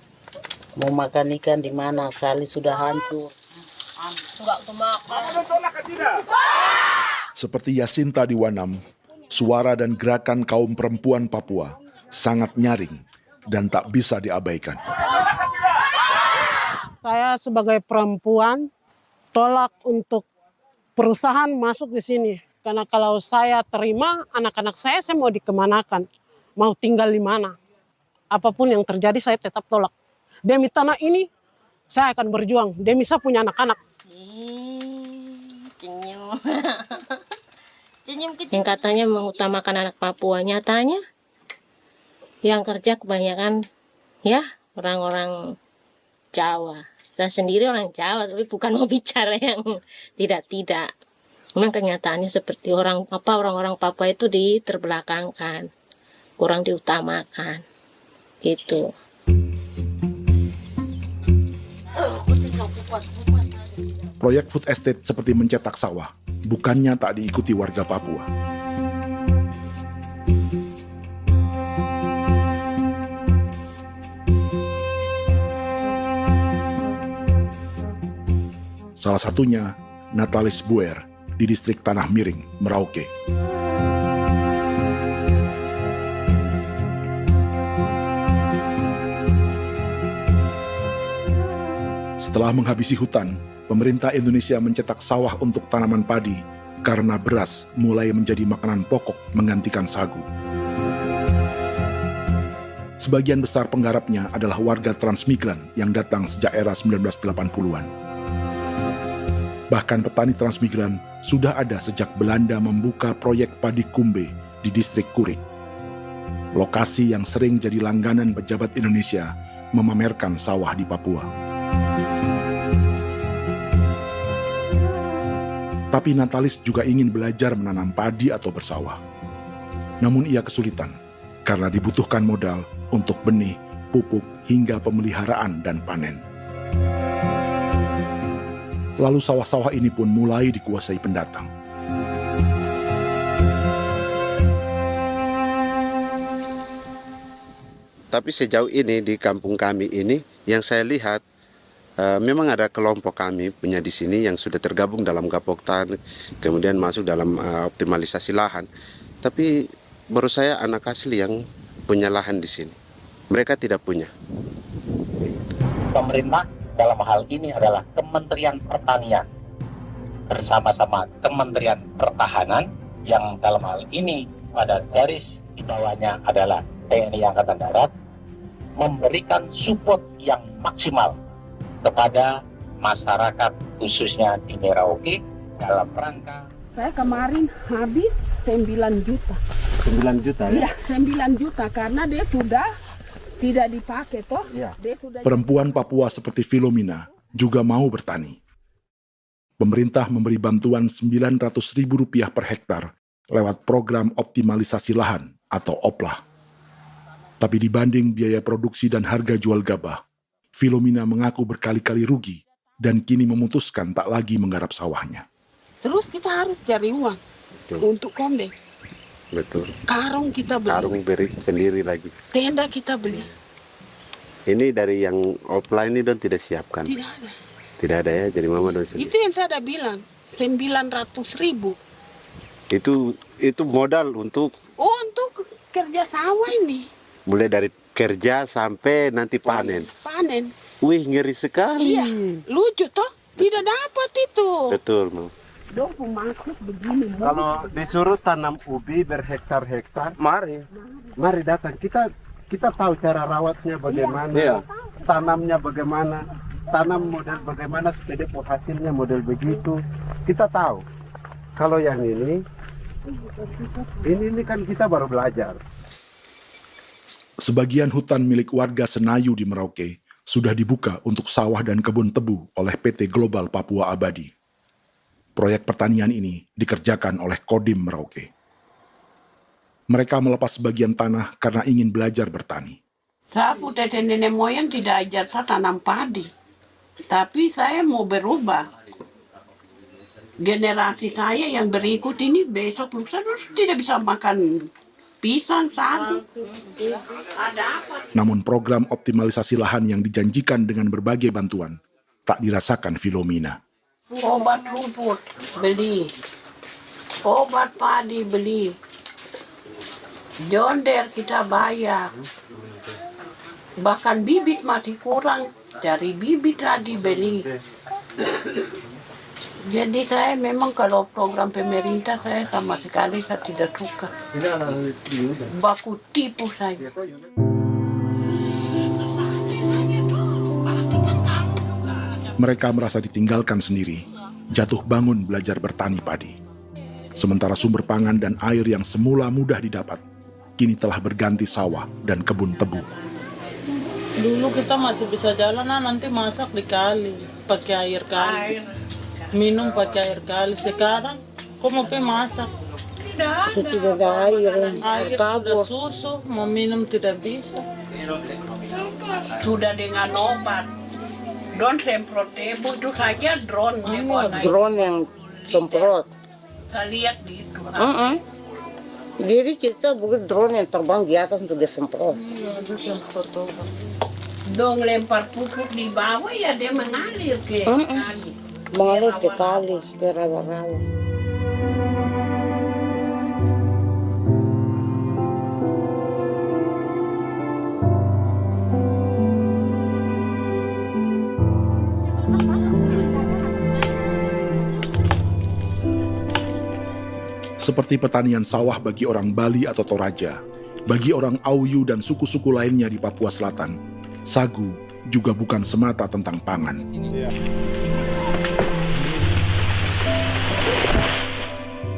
mau makan ikan di mana, kali sudah hancur. Seperti Yasinta di Wanam, suara dan gerakan kaum perempuan Papua sangat nyaring dan tak bisa diabaikan. Saya sebagai perempuan tolak untuk perusahaan masuk di sini. Karena kalau saya terima anak-anak saya mau dikemanakan, mau tinggal di mana. Apapun yang terjadi saya tetap tolak. Demi tanah ini saya akan berjuang, demi saya punya anak-anak. Yang katanya mengutamakan anak Papua, nyatanya yang kerja kebanyakan ya orang-orang Jawa. Dan sendiri orang Jawa, tapi bukan mau bicara yang tidak-tidak. Memang kenyataannya seperti orang-orang Papua itu diterbelakangkan, kurang diutamakan, gitu. Proyek food estate seperti mencetak sawah, bukannya tak diikuti warga Papua. Salah satunya Natalis Buer di distrik Tanah Miring, Merauke. Setelah menghabisi hutan, pemerintah Indonesia mencetak sawah untuk tanaman padi karena beras mulai menjadi makanan pokok menggantikan sagu. Sebagian besar penggarapnya adalah warga transmigran yang datang sejak era 1980-an. Bahkan petani transmigran sudah ada sejak Belanda membuka proyek padi kumbe di distrik Kurik. Lokasi yang sering jadi langganan pejabat Indonesia memamerkan sawah di Papua. Tapi Natalis juga ingin belajar menanam padi atau bersawah. Namun ia kesulitan karena dibutuhkan modal untuk benih, pupuk, hingga pemeliharaan dan panen. Lalu sawah-sawah ini pun mulai dikuasai pendatang. Tapi sejauh ini di kampung kami ini yang saya lihat memang ada kelompok kami punya di sini yang sudah tergabung dalam Gapoktan, kemudian masuk dalam optimalisasi lahan. Tapi baru saya anak asli yang punya lahan di sini. Mereka tidak punya. Pemerintah dalam hal ini adalah Kementerian Pertanian bersama-sama Kementerian Pertahanan yang dalam hal ini pada garis di bawahnya adalah TNI Angkatan Darat, memberikan support yang maksimal kepada masyarakat khususnya di Merauke dalam rangka. Saya kemarin habis 9 juta. 9 juta ya? Iya, 9 juta karena dia sudah tidak dipakai toh. Ya. Dia sudah... Perempuan Papua seperti Filomena juga mau bertani. Pemerintah memberi bantuan Rp900.000 per hektar lewat program optimalisasi lahan atau OPLAH. Tapi dibanding biaya produksi dan harga jual gabah, Filomena mengaku berkali-kali rugi dan kini memutuskan tak lagi menggarap sawahnya. Terus kita harus cari uang untuk kondek. Betul. Karung kita beli. Karung beri sendiri lagi. Tenda kita beli. Ini dari yang offline ini don tidak siapkan. Tidak ada. Tidak ada ya, jadi mama don sendiri. Itu yang saya ada bilang, 900.000. Itu modal untuk kerja sawah ini. Mulai dari kerja sampai nanti panen. Panen. Wih, ngeri sekali. Iya, lucu toh? Tidak dapat itu. Betul, Mam. Dong maksud begini. Kalau disuruh tanam ubi berhektar-hektar, mari datang. Kita tahu cara rawatnya bagaimana, iya. Tanamnya bagaimana, tanam model bagaimana supaya hasilnya model begitu. Kita tahu. Kalau yang ini kan kita baru belajar. Sebagian hutan milik warga Senayu di Merauke sudah dibuka untuk sawah dan kebun tebu oleh PT Global Papua Abadi. Proyek pertanian ini dikerjakan oleh Kodim Merauke. Mereka melepas sebagian tanah karena ingin belajar bertani. Saya tete nenek moyang tidak ajar saya tanam padi. Tapi saya mau berubah. Generasi saya yang berikut ini besok lusa tidak bisa makan pisang, sagu. Ada apa? Namun program optimalisasi lahan yang dijanjikan dengan berbagai bantuan tak dirasakan Filomena. Obat rumput beli, obat padi beli, jonder kita bayar, bahkan bibit masih kurang, cari bibit lagi beli. Jadi saya memang kalau program pemerintah saya sama sekali saya tidak suka. Baku tipu saya. Mereka merasa ditinggalkan sendiri, jatuh bangun belajar bertani padi. Sementara sumber pangan dan air yang semula mudah didapat, kini telah berganti sawah dan kebun tebu. Dulu kita masih bisa jalan, nanti masak di kali, pakai air kali. Minum pakai air kali. Sekarang, kok mau masak? Tidak ada air. Air sudah susu, mau minum tidak bisa. Sudah dengan obat. Drone semprot tebu itu saja drone. Drone yang semprot. Saya lihat di itu. Jadi kita bukan drone yang terbang di atas untuk disemprot. Dong lempar pupuk di bawah ya dia mengalir ke kali. Mengalir ke kali, ke rawa-rawa. Seperti pertanian sawah bagi orang Bali atau Toraja, Bagi orang Auyu dan suku-suku lainnya di Papua Selatan, sagu juga bukan semata tentang pangan.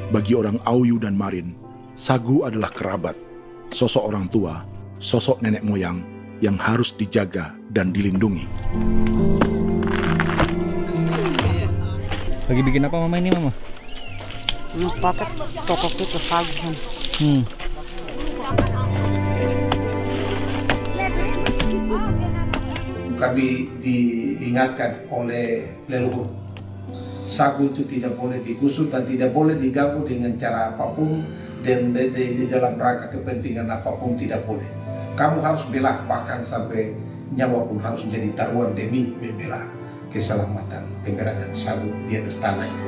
Bagi orang Auyu dan Marin, sagu adalah kerabat, sosok orang tua, sosok nenek moyang yang harus dijaga dan dilindungi. Lagi bikin apa mama ini mama? Pakai toko itu sagu. Kami diingatkan oleh leluhur, sagu itu tidak boleh digusur dan tidak boleh diganggu dengan cara apapun, dan di dalam rangka kepentingan apapun tidak boleh. Kamu harus bela, bahkan sampai nyawa pun harus menjadi taruhan demi membela keselamatan pergerakan sagu di atas tanah ini.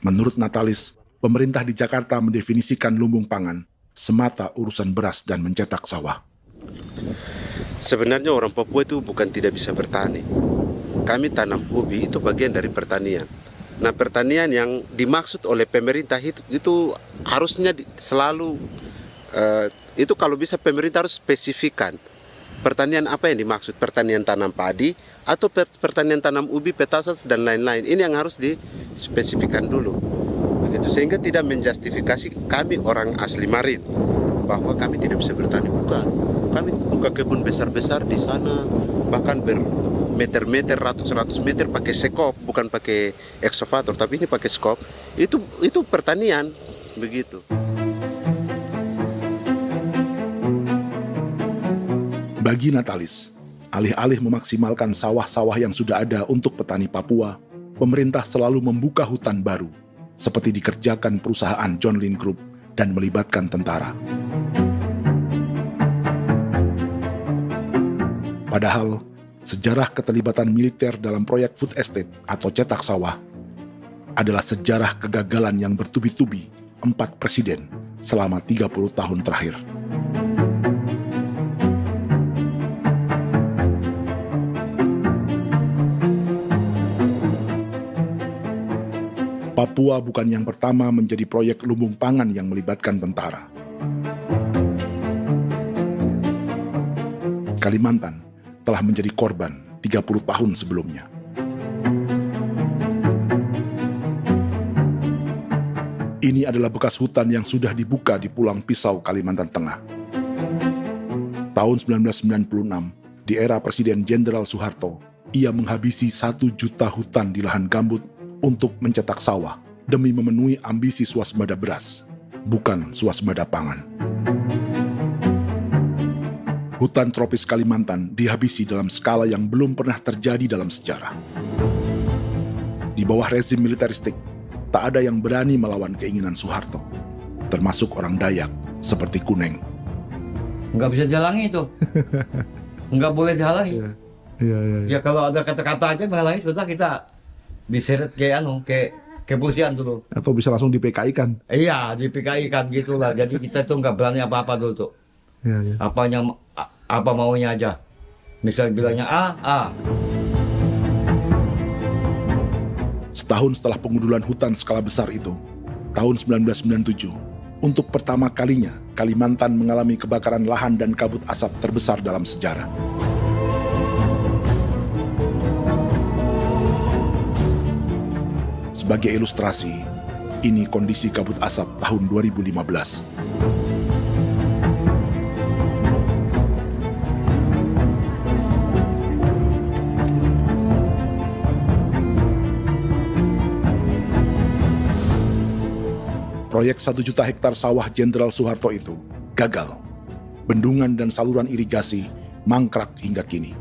Menurut Natalis, pemerintah di Jakarta mendefinisikan lumbung pangan semata urusan beras dan mencetak sawah. Sebenarnya orang Papua itu bukan tidak bisa bertani. Kami tanam ubi itu bagian dari pertanian. Nah, pertanian yang dimaksud oleh pemerintah itu harusnya selalu itu kalau bisa pemerintah harus spesifikkan pertanian apa yang dimaksud, pertanian tanam padi atau pertanian tanam ubi, petasan dan lain-lain. Ini yang harus dispesifikkan dulu. Begitu, sehingga tidak menjustifikasi kami orang asli Marin bahwa kami tidak bisa bertani. Bukan. Kami buka kebun besar-besar di sana, bahkan bermeter-meter, ratus-ratus meter pakai sekop, bukan pakai ekskavator, tapi ini pakai skop. Itu pertanian, begitu. Bagi Natalis, alih-alih memaksimalkan sawah-sawah yang sudah ada untuk petani Papua, pemerintah selalu membuka hutan baru, seperti dikerjakan perusahaan John Lynn Group dan melibatkan tentara. Padahal, sejarah keterlibatan militer dalam proyek food estate atau cetak sawah adalah sejarah kegagalan yang bertubi-tubi 4 presiden selama 30 tahun terakhir. Papua bukan yang pertama menjadi proyek lumbung pangan yang melibatkan tentara. Kalimantan telah menjadi korban 30 tahun sebelumnya. Ini adalah bekas hutan yang sudah dibuka di Pulang Pisau, Kalimantan Tengah. Tahun 1996, di era Presiden Jenderal Soeharto, ia menghabisi 1 juta hutan di lahan gambut untuk mencetak sawah demi memenuhi ambisi swasembada beras, bukan swasembada pangan. Hutan tropis Kalimantan dihabisi dalam skala yang belum pernah terjadi dalam sejarah. Di bawah rezim militeristik, tak ada yang berani melawan keinginan Soeharto, termasuk orang Dayak seperti Kuneng. Nggak bisa dihalangi itu. Nggak boleh dihalangi. Ya kalau ada kata-kata aja menghalangi, sudah kita diseret ke kepolisian dulu. Atau bisa langsung di PKI-kan. Iya, di PKI-kan gitulah. Jadi kita tuh nggak berani apa-apa dulu tuh. Ya. Apa maunya aja. Misal bilangnya A. Setahun setelah pengundulan hutan skala besar itu, tahun 1997, untuk pertama kalinya Kalimantan mengalami kebakaran lahan dan kabut asap terbesar dalam sejarah. Sebagai ilustrasi, ini kondisi kabut asap tahun 2015. Proyek 1 juta hektar sawah Jenderal Soeharto itu gagal. Bendungan dan saluran irigasi mangkrak hingga kini.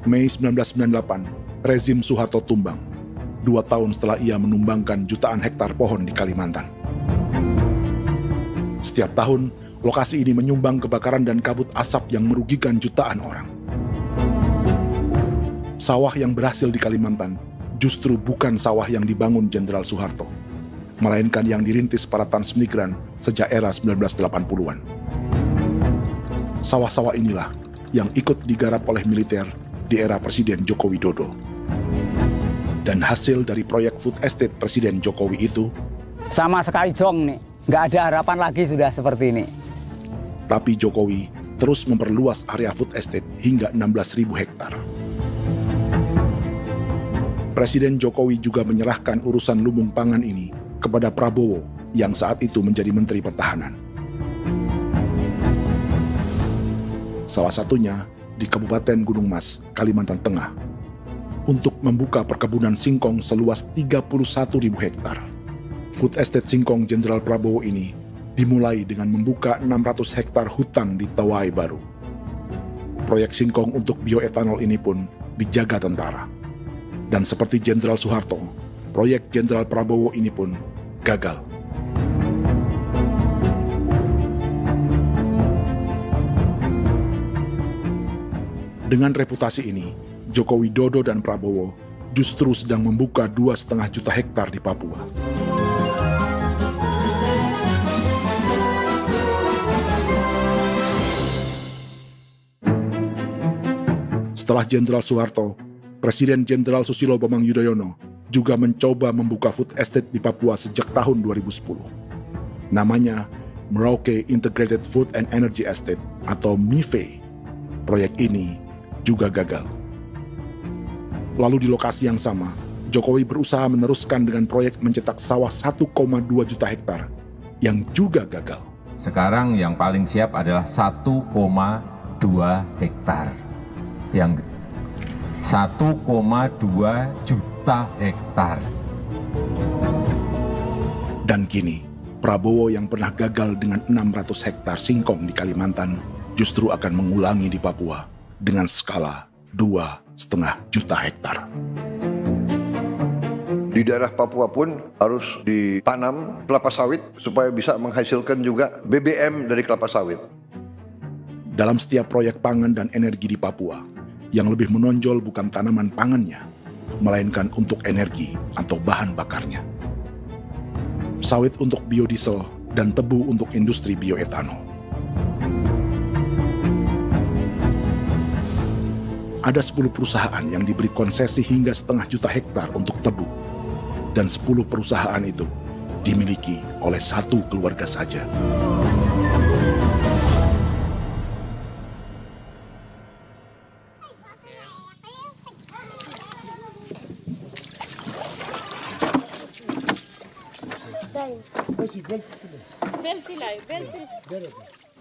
Mei 1998, rezim Soeharto tumbang. 2 tahun setelah ia menumbangkan jutaan hektar pohon di Kalimantan. Setiap tahun, lokasi ini menyumbang kebakaran dan kabut asap yang merugikan jutaan orang. Sawah yang berhasil di Kalimantan justru bukan sawah yang dibangun Jenderal Soeharto, melainkan yang dirintis para transmigran sejak era 1980-an. Sawah-sawah inilah yang ikut digarap oleh militer di era Presiden Joko Widodo. Dan hasil dari proyek food estate Presiden Jokowi itu sama sekali jong nih, nggak ada harapan lagi sudah seperti ini. Tapi Jokowi terus memperluas area food estate hingga 16.000 hektar. Presiden Jokowi juga menyerahkan urusan lumbung pangan ini kepada Prabowo yang saat itu menjadi Menteri Pertahanan. Salah satunya di Kabupaten Gunung Mas, Kalimantan Tengah, untuk membuka perkebunan singkong seluas 31.000 hektar. Food Estate Singkong Jenderal Prabowo ini dimulai dengan membuka 600 hektar hutan di Tawai Baru. Proyek singkong untuk bioetanol ini pun dijaga tentara. Dan seperti Jenderal Soeharto, proyek Jenderal Prabowo ini pun gagal. Dengan reputasi ini, Joko Widodo dan Prabowo justru sedang membuka 2,5 juta hektar di Papua. Setelah Jenderal Soeharto, Presiden Jenderal Susilo Bambang Yudhoyono juga mencoba membuka food estate di Papua sejak tahun 2010. Namanya Merauke Integrated Food and Energy Estate atau MIFE. Proyek ini juga gagal. Lalu di lokasi yang sama, Jokowi berusaha meneruskan dengan proyek mencetak sawah 1,2 juta hektar yang juga gagal. Sekarang yang paling siap adalah 1,2 hektar. Yang 1,2 juta hektar. Dan kini, Prabowo yang pernah gagal dengan 600 hektar singkong di Kalimantan justru akan mengulangi di Papua dengan skala 2,5 juta hektar. Di daerah Papua pun harus ditanam kelapa sawit supaya bisa menghasilkan juga BBM dari kelapa sawit. Dalam setiap proyek pangan dan energi di Papua, yang lebih menonjol bukan tanaman pangannya, melainkan untuk energi atau bahan bakarnya. Sawit untuk biodiesel dan tebu untuk industri bioetanol. Ada 10 perusahaan yang diberi konsesi hingga 0,5 juta hektar untuk tebu. Dan 10 perusahaan itu dimiliki oleh 1 keluarga saja.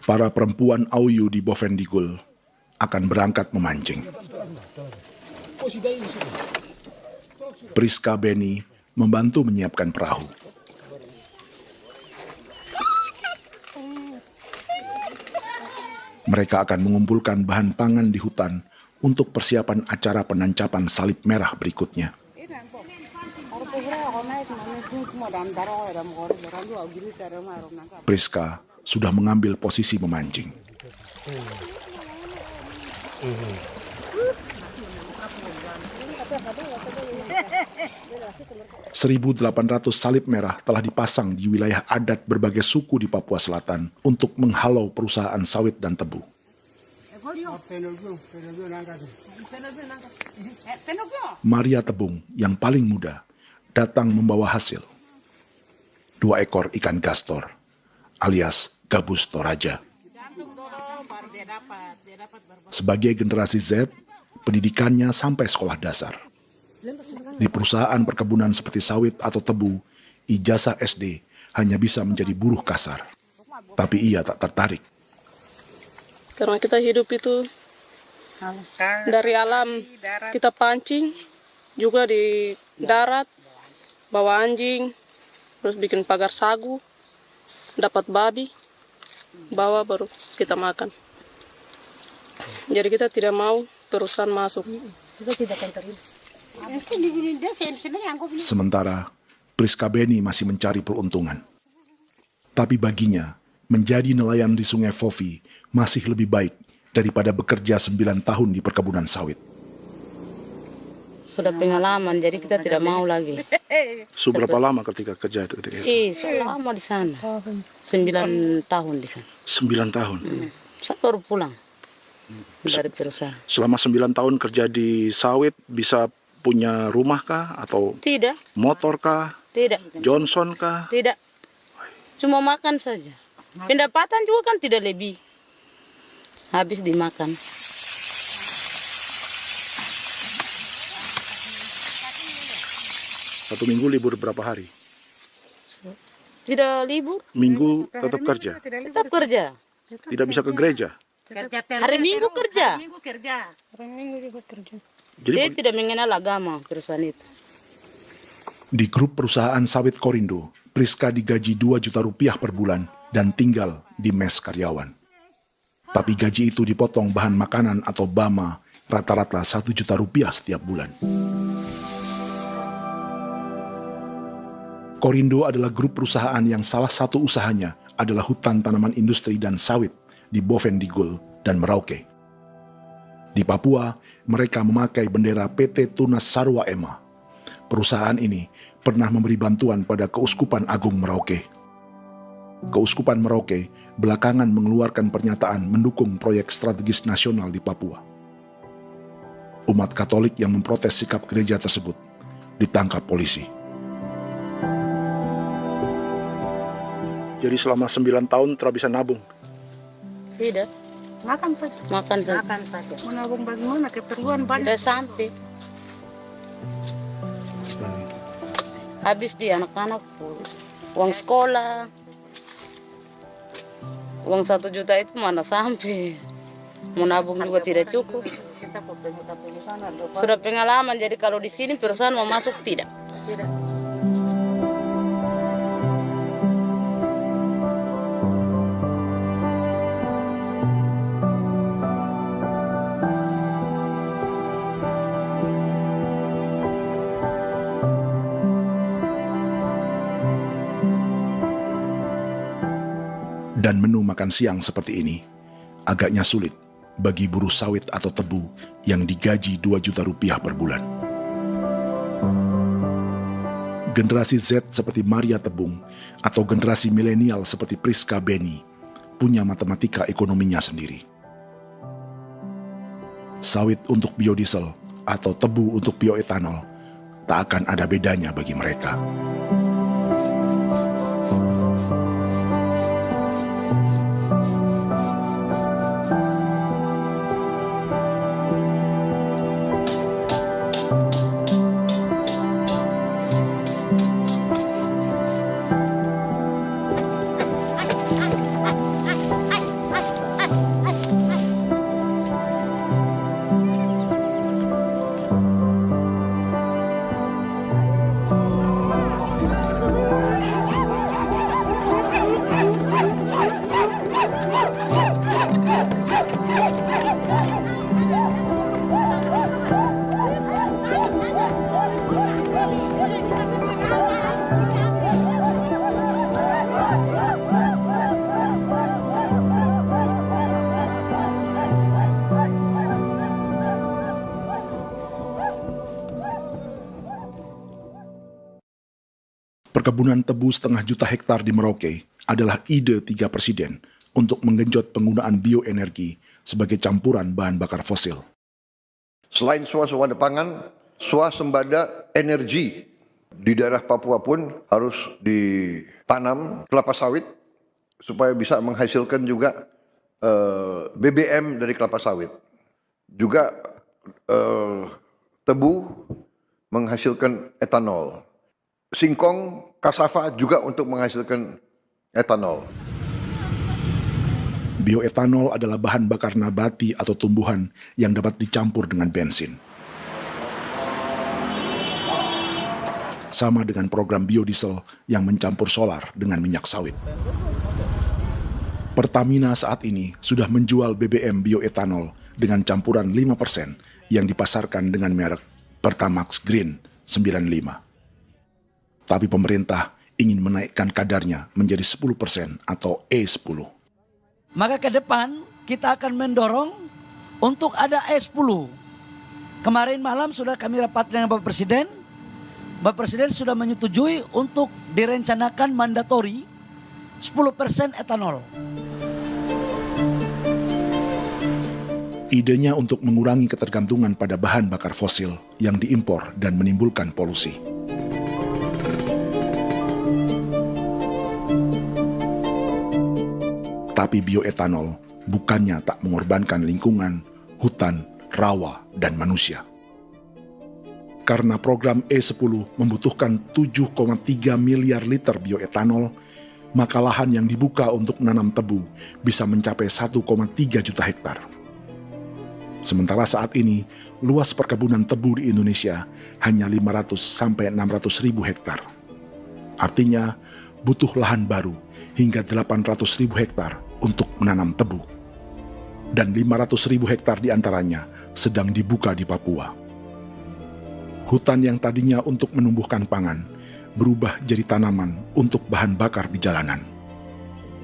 Para perempuan Auyu di Bovendigul akan berangkat memancing. Priska Beni membantu menyiapkan perahu. Mereka akan mengumpulkan bahan pangan di hutan untuk persiapan acara penancapan salib merah berikutnya. Priska sudah mengambil posisi memancing. 1.800 salib merah telah dipasang di wilayah adat berbagai suku di Papua Selatan untuk menghalau perusahaan sawit dan tebu. Maria Tebung yang paling muda datang membawa hasil. 2 ekor ikan gastor alias gabus toraja. Sebagai generasi Z, pendidikannya sampai sekolah dasar. Di perusahaan perkebunan seperti sawit atau tebu, ijazah SD hanya bisa menjadi buruh kasar. Tapi ia tak tertarik. Karena kita hidup itu dari alam, kita pancing, juga di darat, bawa anjing, terus bikin pagar sagu, dapat babi, bawa baru kita makan. Jadi kita tidak mau perusahaan masuk. Kita tidak akan terima. Sementara Priska Beni masih mencari peruntungan. Tapi baginya, menjadi nelayan di Sungai Fofi masih lebih baik daripada bekerja 9 tahun di perkebunan sawit. Sudah pengalaman, jadi kita tidak mau lagi. Seberapa lama ketika kerja itu? Selama di sana. 9 tahun di sana. 9 tahun? Saya baru pulang dari perusahaan. Selama 9 tahun kerja di sawit, bisa punya rumah kah? Atau tidak. Motor kah? Tidak. Johnson kah? Tidak. Cuma makan saja. Pendapatan juga kan tidak lebih. Habis dimakan. Satu minggu libur berapa hari? Tidak libur. Minggu tetap kerja? Tetap kerja. Tidak bisa ke gereja? Hari Minggu kerja. Hari Minggu juga kerja. Jadi Dia tidak mengenal agama perusahaan itu. di grup perusahaan sawit Korindo, Priska digaji 2 juta rupiah per bulan dan tinggal di mes karyawan. Tapi gaji itu dipotong bahan makanan atau BAMA rata-rata 1 juta rupiah setiap bulan. Korindo adalah grup perusahaan yang salah satu usahanya adalah hutan tanaman industri dan sawit di Bovendigul dan Merauke. Di Papua, mereka memakai bendera PT Tunas Sarwa Ema. Perusahaan ini pernah memberi bantuan pada Keuskupan Agung Merauke. Keuskupan Merauke belakangan mengeluarkan pernyataan mendukung proyek strategis nasional di Papua. Umat Katolik yang memprotes sikap gereja tersebut ditangkap polisi. Jadi selama 9 tahun tidak bisa nabung? Tidak. Makan saja. Makan saja. Makan saja. Menabung bagaimana? Keperluan banyak. Tidak sampai. Habis di anak-anak uang sekolah. Uang 1 juta itu mana sampai. Menabung juga tidak cukup. Sudah pengalaman, jadi kalau di sini perusahaan mau masuk tidak. Dan menu makan siang seperti ini agaknya sulit bagi buruh sawit atau tebu yang digaji 2 juta rupiah per bulan. Generasi Z seperti Maria Tebung atau generasi milenial seperti Priska Beni punya matematika ekonominya sendiri. Sawit untuk biodiesel atau tebu untuk bioetanol tak akan ada bedanya bagi mereka. Perkebunan tebu 1,5 juta hektar di Merauke adalah ide 3 presiden untuk menggenjot penggunaan bioenergi sebagai campuran bahan bakar fosil. Selain swasembada pangan, swasembada energi di daerah Papua pun harus ditanam kelapa sawit supaya bisa menghasilkan juga BBM dari kelapa sawit. Juga tebu menghasilkan etanol. Singkong, kasava juga untuk menghasilkan etanol. Bioetanol adalah bahan bakar nabati atau tumbuhan yang dapat dicampur dengan bensin. Sama dengan program biodiesel yang mencampur solar dengan minyak sawit. Pertamina saat ini sudah menjual BBM bioetanol dengan campuran 5% yang dipasarkan dengan merek Pertamax Green 95. Tapi pemerintah ingin menaikkan kadarnya menjadi 10% atau E10. Maka ke depan kita akan mendorong untuk ada E10. Kemarin malam sudah kami rapat dengan Bapak Presiden. Bapak Presiden sudah menyetujui untuk direncanakan mandatori 10% etanol. Idenya untuk mengurangi ketergantungan pada bahan bakar fosil yang diimpor dan menimbulkan polusi. Tapi bioetanol bukannya tak mengorbankan lingkungan, hutan, rawa, dan manusia. Karena program E10 membutuhkan 7,3 miliar liter bioetanol, maka lahan yang dibuka untuk menanam tebu bisa mencapai 1,3 juta hektar. Sementara saat ini, luas perkebunan tebu di Indonesia hanya 500 sampai 600 ribu hektar. Artinya, butuh lahan baru hingga 800 ribu hektar untuk menanam tebu. Dan 500 ribu hektar diantaranya sedang dibuka di Papua. Hutan yang tadinya untuk menumbuhkan pangan, berubah jadi tanaman untuk bahan bakar di jalanan.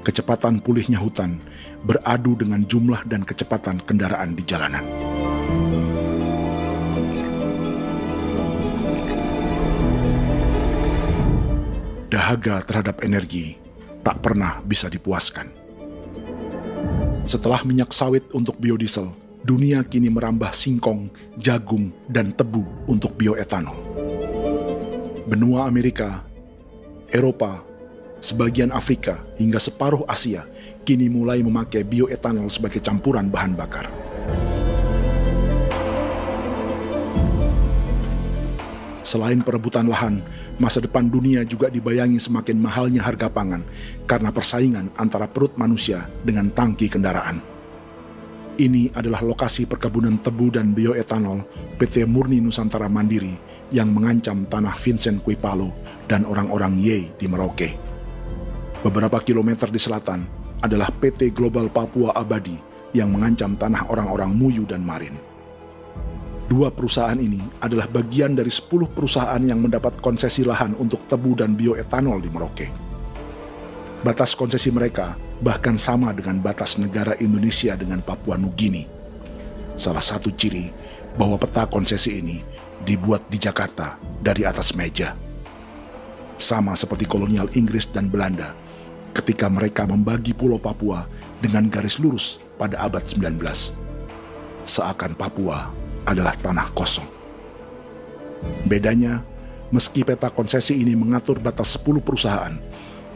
Kecepatan pulihnya hutan beradu dengan jumlah dan kecepatan kendaraan di jalanan. Dahaga terhadap energi tak pernah bisa dipuaskan. Setelah minyak sawit untuk biodiesel, dunia kini merambah singkong, jagung, dan tebu untuk bioetanol. Benua Amerika, Eropa, sebagian Afrika, hingga separuh Asia kini mulai memakai bioetanol sebagai campuran bahan bakar. Selain perebutan lahan, masa depan dunia juga dibayangi semakin mahalnya harga pangan karena persaingan antara perut manusia dengan tangki kendaraan. Ini adalah lokasi perkebunan tebu dan bioetanol PT Murni Nusantara Mandiri yang mengancam tanah Vincent Quipalo dan orang-orang Ye di Merauke. Beberapa kilometer di selatan adalah PT Global Papua Abadi yang mengancam tanah orang-orang Muyu dan Marin. Dua perusahaan ini adalah bagian dari 10 perusahaan yang mendapat konsesi lahan untuk tebu dan bioetanol di Merauke. Batas konsesi mereka bahkan sama dengan batas negara Indonesia dengan Papua Nugini. Salah satu ciri bahwa peta konsesi ini dibuat di Jakarta dari atas meja. Sama seperti kolonial Inggris dan Belanda ketika mereka membagi Pulau Papua dengan garis lurus pada abad 19. Seakan Papua adalah tanah kosong. Bedanya, meski peta konsesi ini mengatur batas 10 perusahaan,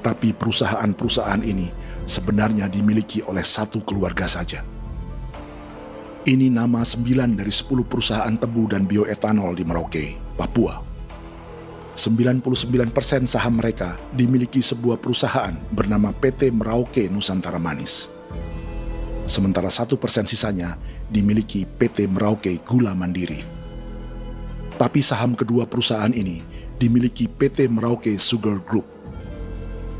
tapi perusahaan-perusahaan ini sebenarnya dimiliki oleh satu keluarga saja. Ini nama 9 dari 10 perusahaan tebu dan bioetanol di Merauke, Papua. 99% saham mereka dimiliki sebuah perusahaan bernama PT Merauke Nusantara Manis. Sementara 1% sisanya dimiliki PT Merauke Gula Mandiri. Tapi saham kedua perusahaan ini dimiliki PT Merauke Sugar Group.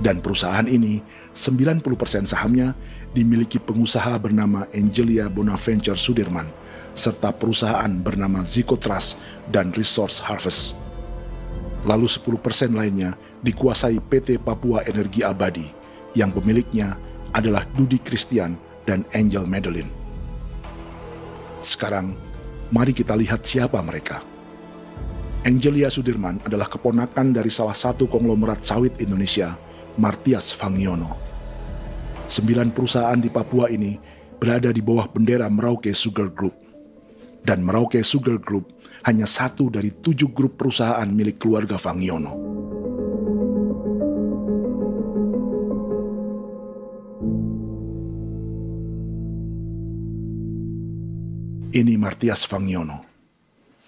Dan perusahaan ini 90% sahamnya dimiliki pengusaha bernama Angelia Bonaventure Sudirman, serta perusahaan bernama Zico Trust dan Resource Harvest. Lalu 10% lainnya dikuasai PT Papua Energi Abadi, yang pemiliknya adalah Dudi Christian dan Angel Madeline. Sekarang, mari kita lihat siapa mereka. Angelia Sudirman adalah keponakan dari salah satu konglomerat sawit Indonesia, Martias Fangiono. 9 perusahaan di Papua ini berada di bawah bendera Merauke Sugar Group. Dan Merauke Sugar Group hanya satu dari 7 grup perusahaan milik keluarga Fangiono. Ini Martias Fangiono.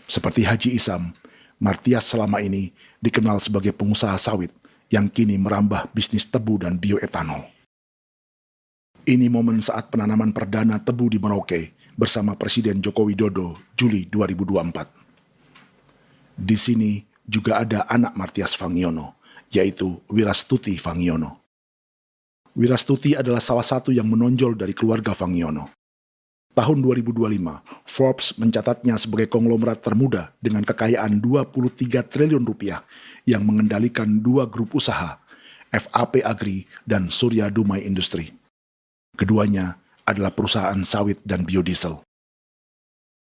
Seperti Haji Isam, Martias selama ini dikenal sebagai pengusaha sawit yang kini merambah bisnis tebu dan bioetanol. Ini momen saat penanaman perdana tebu di Merauke bersama Presiden Joko Widodo Juli 2024. Di sini juga ada anak Martias Fangiono, yaitu Wirastuti Fangiono. Wirastuti adalah salah satu yang menonjol dari keluarga Fangiono. Tahun 2025, Forbes mencatatnya sebagai konglomerat termuda dengan kekayaan 23 triliun rupiah yang mengendalikan 2 grup usaha, FAP Agri dan Surya Dumai Industri. Keduanya adalah perusahaan sawit dan biodiesel.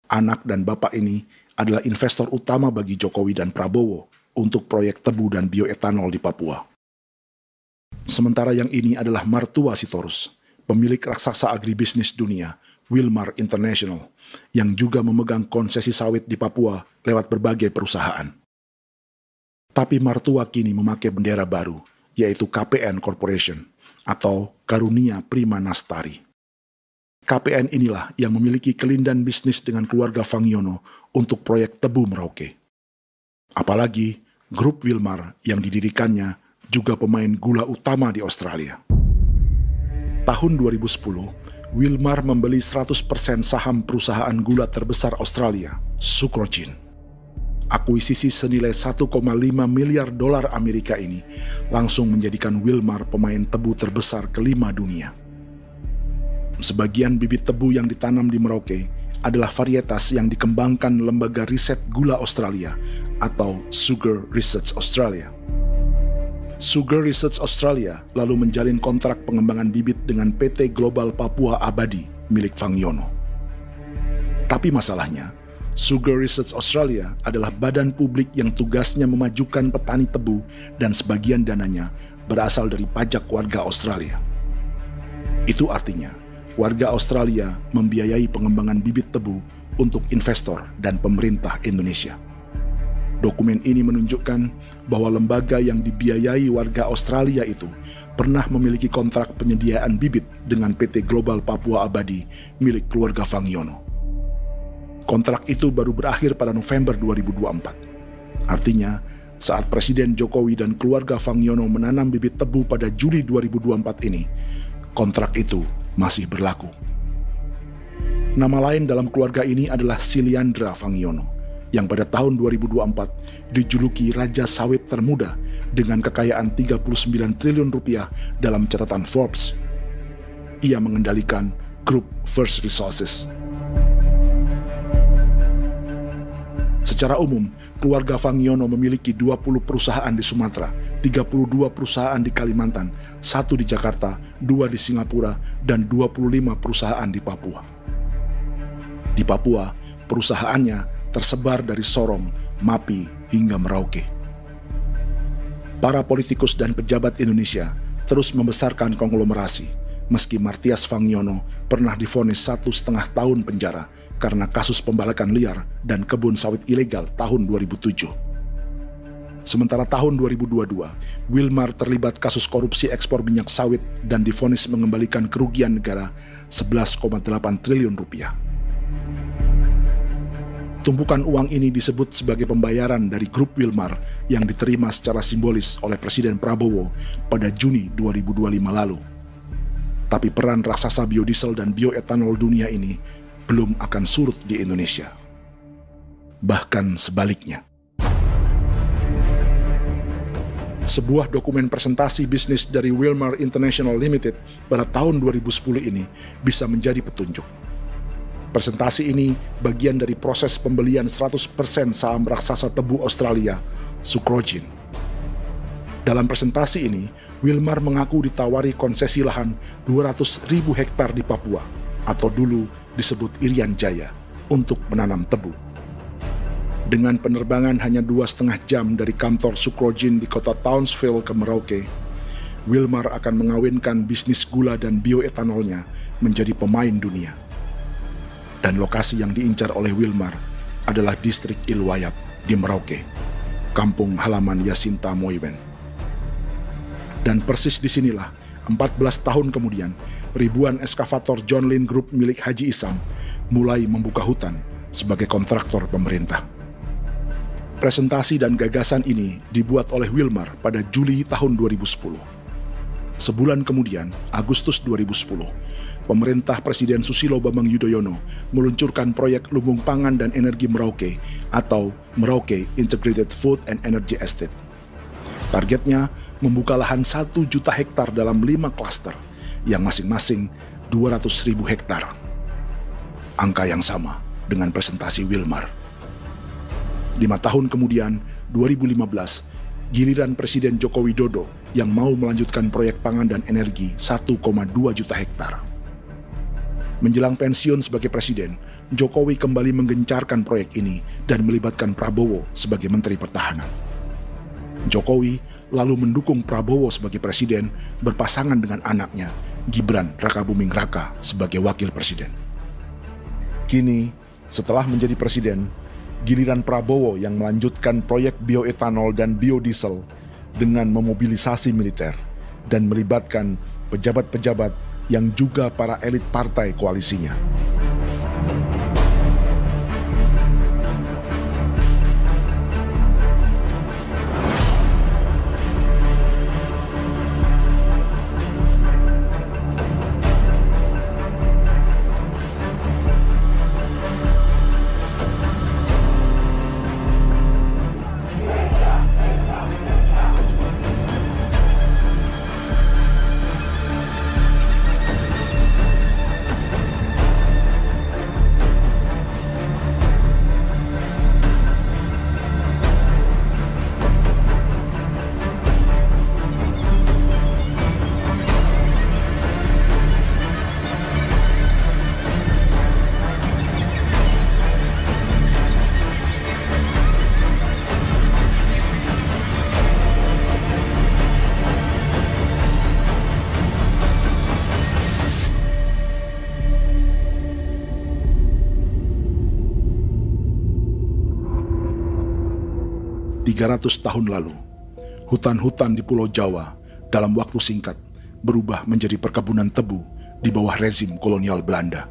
Anak dan bapak ini adalah investor utama bagi Jokowi dan Prabowo untuk proyek tebu dan bioetanol di Papua. Sementara yang ini adalah Martua Sitorus, pemilik raksasa agribisnis dunia, Wilmar International, yang juga memegang konsesi sawit di Papua lewat berbagai perusahaan. Tapi Martua kini memakai bendera baru, yaitu KPN Corporation atau Karunia Prima Nastari. KPN inilah yang memiliki kelindan bisnis dengan keluarga Fangiono untuk proyek tebu Merauke. Apalagi grup Wilmar yang didirikannya juga pemain gula utama di Australia. Tahun 2010, Wilmar membeli 100% saham perusahaan gula terbesar Australia, Sucrogin. Akuisisi senilai 1,5 miliar dolar Amerika ini langsung menjadikan Wilmar pemain tebu terbesar kelima dunia. Sebagian bibit tebu yang ditanam di Merauke adalah varietas yang dikembangkan lembaga riset gula Australia atau Sugar Research Australia. Sugar Research Australia lalu menjalin kontrak pengembangan bibit dengan PT Global Papua Abadi milik Fangiono. Tapi masalahnya, Sugar Research Australia adalah badan publik yang tugasnya memajukan petani tebu dan sebagian dananya berasal dari pajak warga Australia. Itu artinya, warga Australia membiayai pengembangan bibit tebu untuk investor dan pemerintah Indonesia. Dokumen ini menunjukkan bahwa lembaga yang dibiayai warga Australia itu pernah memiliki kontrak penyediaan bibit dengan PT Global Papua Abadi milik keluarga Fangiono. Kontrak itu baru berakhir pada November 2024. Artinya, saat Presiden Jokowi dan keluarga Fangiono menanam bibit tebu pada Juli 2024 ini, kontrak itu masih berlaku. Nama lain dalam keluarga ini adalah Siliandra Fangiono, yang pada tahun 2024 dijuluki Raja Sawit Termuda dengan kekayaan 39 triliun rupiah dalam catatan Forbes. Ia mengendalikan grup First Resources. Secara umum, keluarga Fangiono memiliki 20 perusahaan di Sumatera, 32 perusahaan di Kalimantan, 1 di Jakarta, 2 di Singapura, dan 25 perusahaan di Papua. Di Papua, perusahaannya tersebar dari Sorong, Mapi, hingga Merauke. Para politikus dan pejabat Indonesia terus membesarkan konglomerasi, meski Martias Fangiono pernah divonis 1,5 tahun penjara karena kasus pembalakan liar dan kebun sawit ilegal tahun 2007. Sementara tahun 2022, Wilmar terlibat kasus korupsi ekspor minyak sawit dan divonis mengembalikan kerugian negara 11,8 triliun rupiah. Tumpukan uang ini disebut sebagai pembayaran dari grup Wilmar yang diterima secara simbolis oleh Presiden Prabowo pada Juni 2025 lalu. Tapi peran raksasa biodiesel dan bioetanol dunia ini belum akan surut di Indonesia. Bahkan sebaliknya. Sebuah dokumen presentasi bisnis dari Wilmar International Limited pada tahun 2010 ini bisa menjadi petunjuk. Presentasi ini bagian dari proses pembelian 100% saham raksasa tebu Australia, Sucrogin. Dalam presentasi ini, Wilmar mengaku ditawari konsesi lahan 200.000 hektar di Papua, atau dulu disebut Irian Jaya, untuk menanam tebu. Dengan penerbangan hanya 2,5 jam dari kantor Sucrogin di kota Townsville ke Merauke, Wilmar akan mengawinkan bisnis gula dan bioetanolnya menjadi pemain dunia. Dan lokasi yang diincar oleh Wilmar adalah distrik Ilwayap di Merauke, kampung halaman Yasinta Moiwen. Dan persis disinilah, 14 tahun kemudian, ribuan eskavator John Lynn Group milik Haji Isam mulai membuka hutan sebagai kontraktor pemerintah. Presentasi dan gagasan ini dibuat oleh Wilmar pada Juli tahun 2010. Sebulan kemudian, Agustus 2010, pemerintah Presiden Susilo Bambang Yudhoyono meluncurkan proyek Lumbung Pangan dan Energi Merauke atau Merauke Integrated Food and Energy Estate. Targetnya membuka lahan 1 juta hektar dalam 5 klaster yang masing-masing 200.000 hektar. Angka yang sama dengan presentasi Wilmar. 5 tahun kemudian, 2015, giliran Presiden Joko Widodo yang mau melanjutkan proyek pangan dan energi 1,2 juta hektar. Menjelang pensiun sebagai presiden, Jokowi kembali menggencarkan proyek ini dan melibatkan Prabowo sebagai Menteri Pertahanan. Jokowi lalu mendukung Prabowo sebagai presiden berpasangan dengan anaknya, Gibran Rakabuming Raka sebagai wakil presiden. Kini, setelah menjadi presiden, giliran Prabowo yang melanjutkan proyek bioetanol dan biodiesel dengan memobilisasi militer dan melibatkan pejabat-pejabat yang juga para elit partai koalisinya. Tahun lalu, hutan-hutan di Pulau Jawa dalam waktu singkat berubah menjadi perkebunan tebu di bawah rezim kolonial Belanda.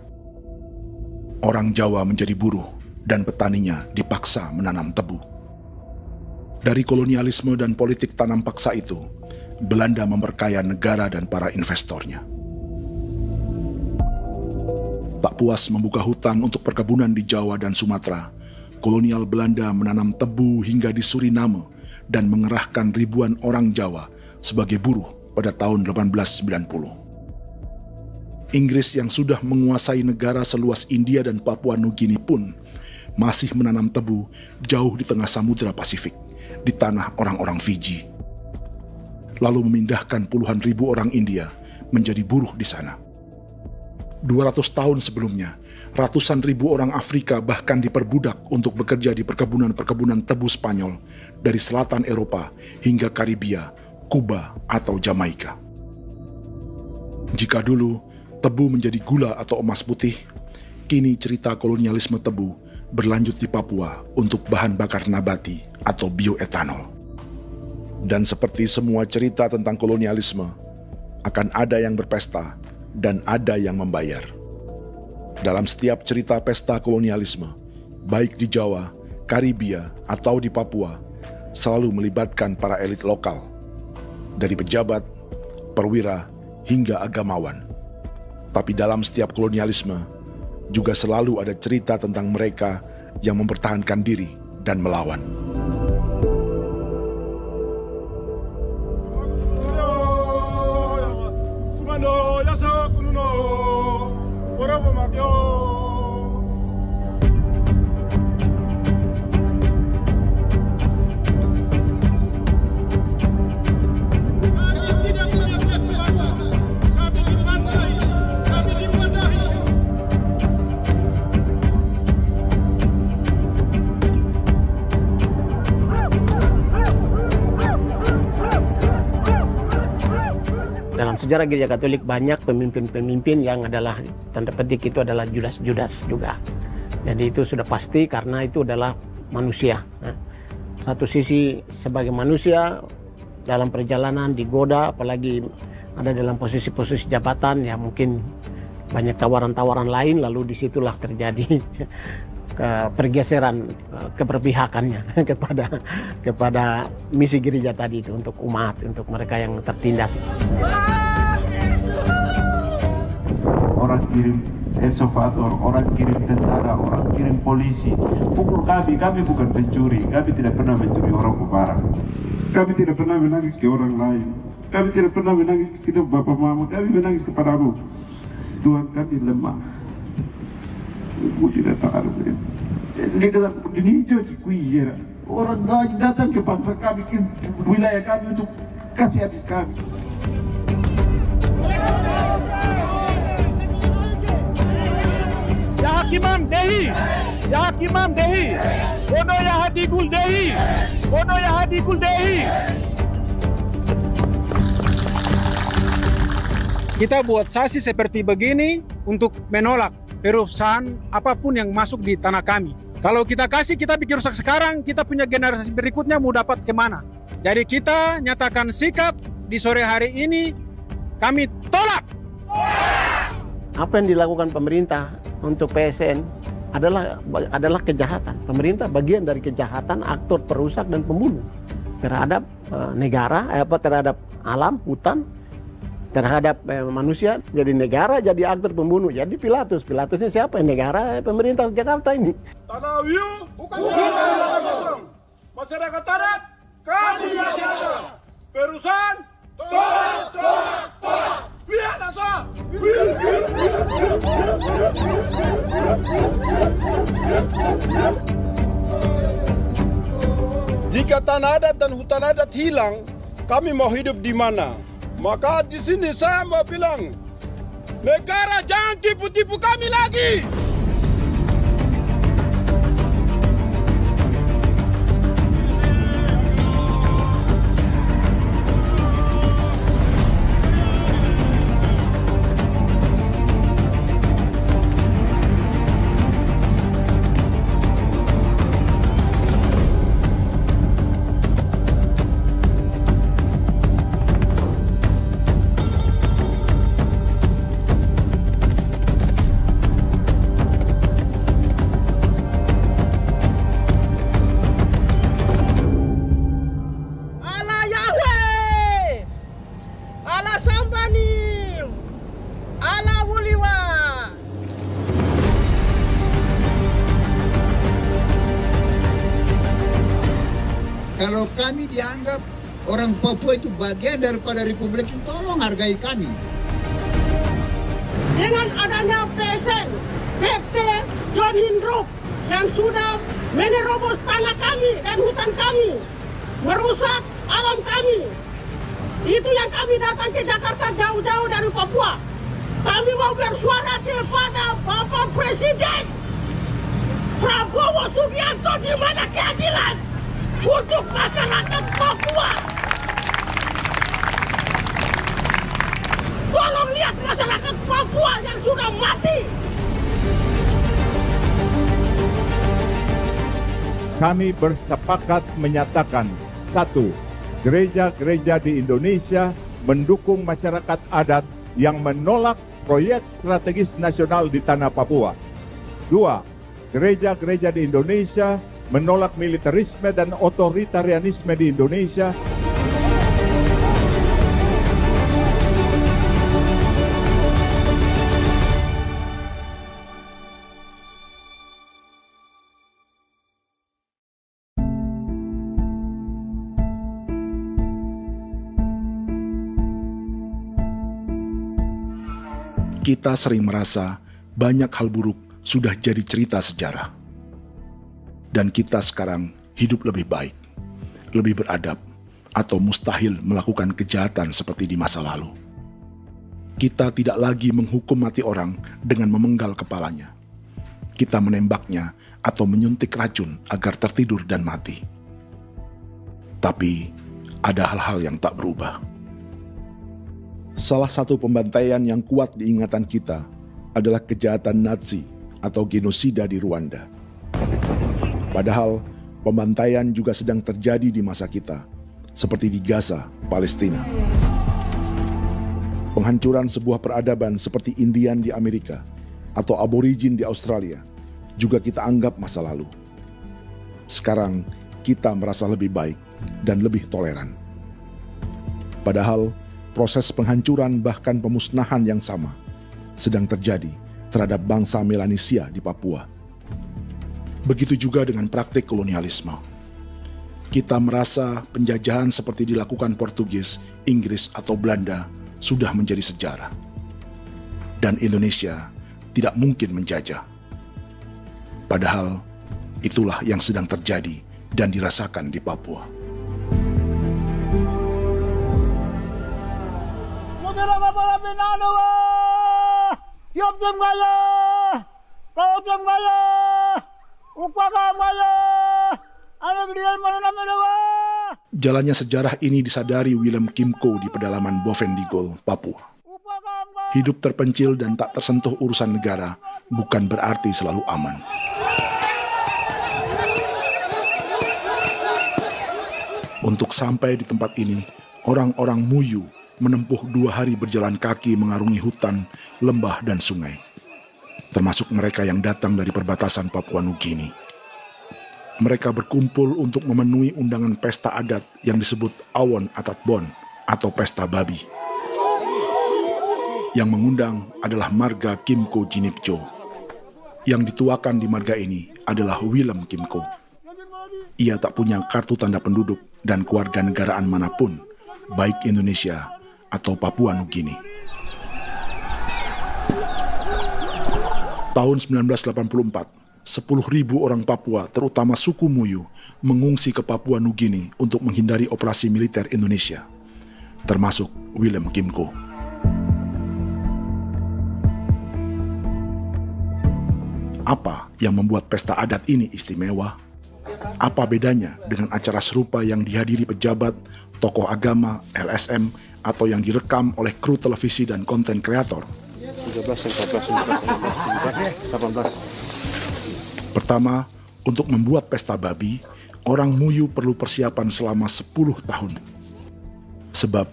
Orang Jawa menjadi buruh dan petaninya dipaksa menanam tebu. Dari kolonialisme dan politik tanam paksa itu, Belanda memperkaya negara dan para investornya. Tak puas membuka hutan untuk perkebunan di Jawa dan Sumatera, kolonial Belanda menanam tebu hingga di Suriname dan mengerahkan ribuan orang Jawa sebagai buruh pada tahun 1890. Inggris yang sudah menguasai negara seluas India dan Papua Nugini pun masih menanam tebu jauh di tengah Samudra Pasifik, di tanah orang-orang Fiji. Lalu memindahkan puluhan ribu orang India menjadi buruh di sana. 200 tahun sebelumnya, ratusan ribu orang Afrika bahkan diperbudak untuk bekerja di perkebunan-perkebunan tebu Spanyol dari selatan Eropa hingga Karibia, Kuba, atau Jamaika. Jika dulu tebu menjadi gula atau emas putih, kini cerita kolonialisme tebu berlanjut di Papua untuk bahan bakar nabati atau bioetanol. Dan seperti semua cerita tentang kolonialisme, akan ada yang berpesta dan ada yang membayar. Dalam setiap cerita pesta kolonialisme, baik di Jawa, Karibia, atau di Papua, selalu melibatkan para elit lokal, dari pejabat, perwira, hingga agamawan. Tapi dalam setiap kolonialisme, juga selalu ada cerita tentang mereka yang mempertahankan diri dan melawan. Dalam sejarah Gereja Katolik banyak pemimpin-pemimpin yang adalah tanda petik itu adalah Judas-Judas juga. Jadi itu sudah pasti karena itu adalah manusia. Satu sisi sebagai manusia dalam perjalanan digoda, apalagi ada dalam posisi-posisi jabatan ya mungkin banyak tawaran-tawaran lain, lalu disitulah terjadi pergeseran keberpihakannya kepada misi gereja tadi itu untuk umat, untuk mereka yang tertindas. Orang kirim ekskuvator, orang kirim tentara, orang kirim polisi. Pukul kami bukan pencuri, kami tidak pernah mencuri orang barang. Kami tidak pernah menangis ke orang lain. Kami tidak pernah menangis ke kita bapak mama, kami menangis kepadamu. Tuhan kami lemah. Tidak tahu. Dia kata begini hijau cikui. Orang datang ke bangsa kami, ke wilayah kami untuk kasih habis kami. Ya Hakimam Dehi, Ya Hakimam Dehi, Bono Ya Hadigul Dehi, Bono Ya Hadigul Dehi. Kita buat sasi seperti begini untuk menolak perusahaan apapun yang masuk di tanah kami. Kalau kita kasih, kita bikin rusak sekarang, kita punya generasi berikutnya mau dapat kemana. Jadi kita nyatakan sikap di sore hari ini, kami tolak. Apa yang dilakukan pemerintah untuk PSN adalah kejahatan. Pemerintah bagian dari kejahatan, aktor perusak dan pembunuh terhadap negara, terhadap alam, hutan, terhadap manusia. Jadi negara jadi aktor pembunuh. Jadi Pilatusnya siapa? Negara, pemerintah Jakarta ini. Tanah Wiu bukan tanah kosong. Masyarakat tanah kami masyarakat. Perusahaan tolak. Biar nasa. Jika tanah adat dan hutan adat hilang, kami mau hidup di mana? Maka di sini saya mau bilang, negara jangan tipu-tipu kami lagi. Kalau kami dianggap orang Papua itu bagian daripada Republik ini, tolong hargai kami. Dengan adanya PSN, PT John Hindruk yang sudah menerobos tanah kami dan hutan kami, merusak alam kami. Itu yang kami datang ke Jakarta jauh-jauh dari Papua. Kami mau bersuara kepada Bapak Presiden Prabowo Subianto, di mana keadilan untuk masyarakat Papua. Tolong lihat masyarakat Papua yang sudah mati. Kami bersepakat menyatakan, 1. Gereja-gereja di Indonesia mendukung masyarakat adat yang menolak proyek strategis nasional di tanah Papua. 2. Gereja-gereja di Indonesia menolak militerisme dan otoritarianisme di Indonesia. Kita sering merasa banyak hal buruk sudah jadi cerita sejarah. Dan kita sekarang hidup lebih baik, lebih beradab, atau mustahil melakukan kejahatan seperti di masa lalu. Kita tidak lagi menghukum mati orang dengan memenggal kepalanya. Kita menembaknya atau menyuntik racun agar tertidur dan mati. Tapi ada hal-hal yang tak berubah. Salah satu pembantaian yang kuat di ingatan kita adalah kejahatan Nazi atau genosida di Rwanda. Padahal pembantaian juga sedang terjadi di masa kita, seperti di Gaza, Palestina. Penghancuran sebuah peradaban seperti Indian di Amerika atau aborigin di Australia juga kita anggap masa lalu. Sekarang kita merasa lebih baik dan lebih toleran. Padahal proses penghancuran bahkan pemusnahan yang sama sedang terjadi terhadap bangsa Melanesia di Papua. Begitu juga dengan praktik kolonialisme. Kita merasa penjajahan seperti dilakukan Portugis, Inggris, atau Belanda sudah menjadi sejarah. Dan Indonesia tidak mungkin menjajah. Padahal itulah yang sedang terjadi dan dirasakan di Papua. Jalannya sejarah ini disadari Willem Kimco di pedalaman Bovendigol, Papua. Hidup terpencil dan tak tersentuh urusan negara bukan berarti selalu aman. Untuk sampai di tempat ini, orang-orang Muyu menempuh 2 hari berjalan kaki mengarungi hutan, lembah, dan sungai. Termasuk mereka yang datang dari perbatasan Papua Nugini. Mereka berkumpul untuk memenuhi undangan pesta adat yang disebut Awon Atatbon atau Pesta Babi. Yang mengundang adalah marga Kimco Jinipjo. Yang dituakan di marga ini adalah Willem Kimco. Ia tak punya kartu tanda penduduk dan kewarganegaraan manapun, baik Indonesia atau Papua Nugini. Tahun 1984, 10.000 orang Papua, terutama suku Muyu, mengungsi ke Papua Nugini untuk menghindari operasi militer Indonesia, termasuk Willem Kimco. Apa yang membuat pesta adat ini istimewa? Apa bedanya dengan acara serupa yang dihadiri pejabat, tokoh agama, LSM, atau yang direkam oleh kru televisi dan konten kreator? 18. Pertama, untuk membuat pesta babi, orang Muyu perlu persiapan selama 10 tahun. Sebab,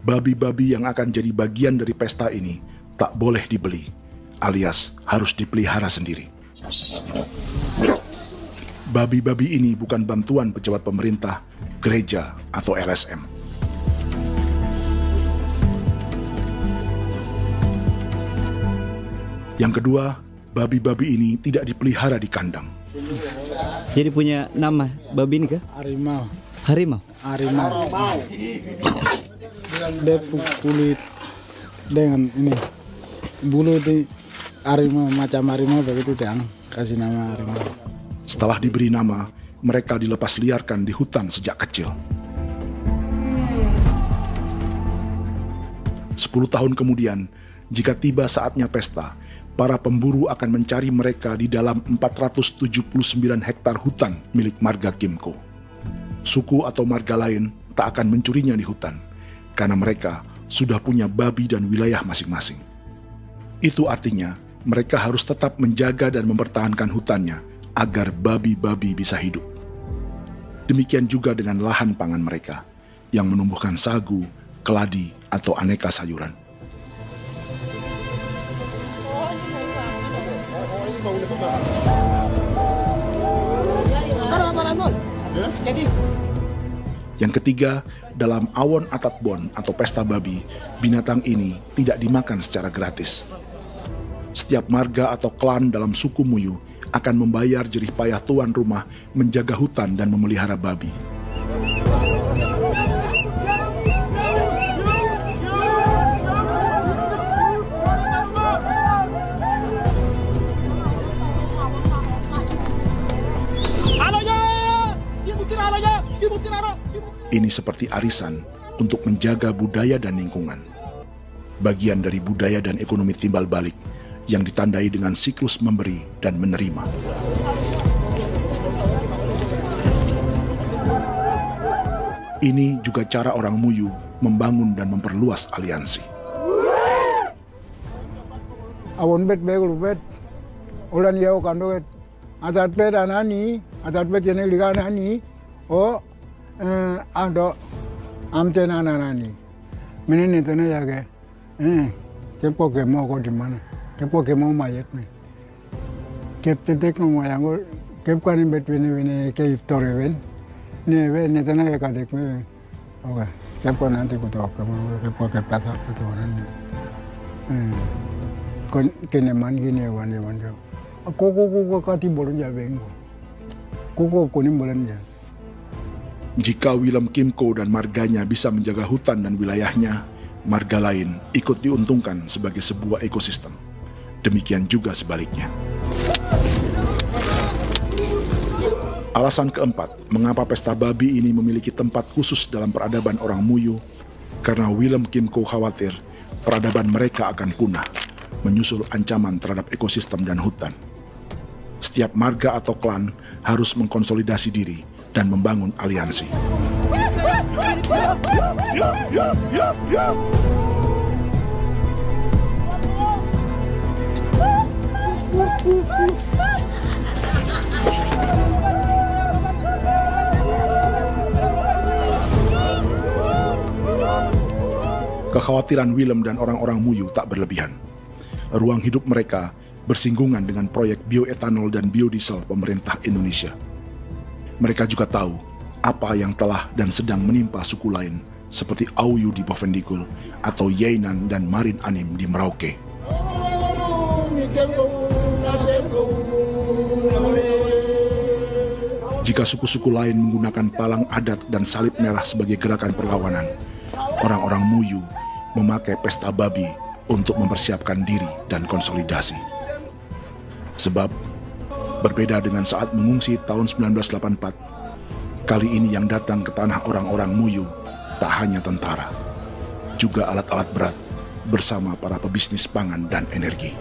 babi-babi yang akan jadi bagian dari pesta ini tak boleh dibeli, alias harus dipelihara sendiri. Babi-babi ini bukan bantuan pejabat pemerintah, gereja, atau LSM. Yang kedua, babi-babi ini tidak dipelihara di kandang. Jadi punya nama babi ini kah? Harimau. Harimau? Harimau. Dia kulit dengan ini bulu di harimau, macam harimau begitu yang kasih nama harimau. Setelah diberi nama, mereka dilepas liarkan di hutan sejak kecil. 10 tahun kemudian, jika tiba saatnya pesta, para pemburu akan mencari mereka di dalam 479 hektar hutan milik marga Kimco. Suku atau marga lain tak akan mencurinya di hutan, karena mereka sudah punya babi dan wilayah masing-masing. Itu artinya, mereka harus tetap menjaga dan mempertahankan hutannya, agar babi-babi bisa hidup. Demikian juga dengan lahan pangan mereka, yang menumbuhkan sagu, keladi, atau aneka sayuran. Yang ketiga, dalam Awon Atatbon atau pesta babi, binatang ini tidak dimakan secara gratis. Setiap marga atau klan dalam suku Muyu akan membayar jerih payah tuan rumah menjaga hutan dan memelihara babi. Ini seperti arisan untuk menjaga budaya dan lingkungan. Bagian dari budaya dan ekonomi timbal balik yang ditandai dengan siklus memberi dan menerima. Ini juga cara orang Muyu membangun dan memperluas aliansi. Awon bet begul bet, ulan yau kando bet, asat bet anani, asat bet jene liga anani, ado amten anani, menini tene yage, kepo kemo ko di mana? Kepo kemo mayat nih. Kep tetek no mayango, kep kanin betwene ke iftore wen. Ne wen ne tana ka dek me. Oke, kepo nanti ku to ka kepo ke pasa ku to nan. Kon kene man gini wan jo. Koko ka ti bolon ja bengo. Koko kuning bolon ja. Jika Willem Kimco dan marganya bisa menjaga hutan dan wilayahnya, marga lain ikut diuntungkan sebagai sebuah ekosistem. Demikian juga sebaliknya. Alasan keempat, mengapa pesta babi ini memiliki tempat khusus dalam peradaban orang Muyu, karena Willem Kimco khawatir peradaban mereka akan punah, menyusul ancaman terhadap ekosistem dan hutan. Setiap marga atau klan harus mengkonsolidasi diri dan membangun aliansi. Kekhawatiran Willem dan orang-orang Muyu tak berlebihan. Ruang hidup mereka bersinggungan dengan proyek bioetanol dan biodiesel pemerintah Indonesia. Mereka juga tahu apa yang telah dan sedang menimpa suku lain seperti Auyu di Bovendigul atau Yainan dan Marin Anim di Merauke. Jika suku-suku lain menggunakan palang adat dan salib merah sebagai gerakan perlawanan, orang-orang Muyu memakai pesta babi untuk mempersiapkan diri dan konsolidasi. Sebab, berbeda dengan saat mengungsi tahun 1984, kali ini yang datang ke tanah orang-orang Muyu tak hanya tentara, juga alat-alat berat bersama para pebisnis pangan dan energi.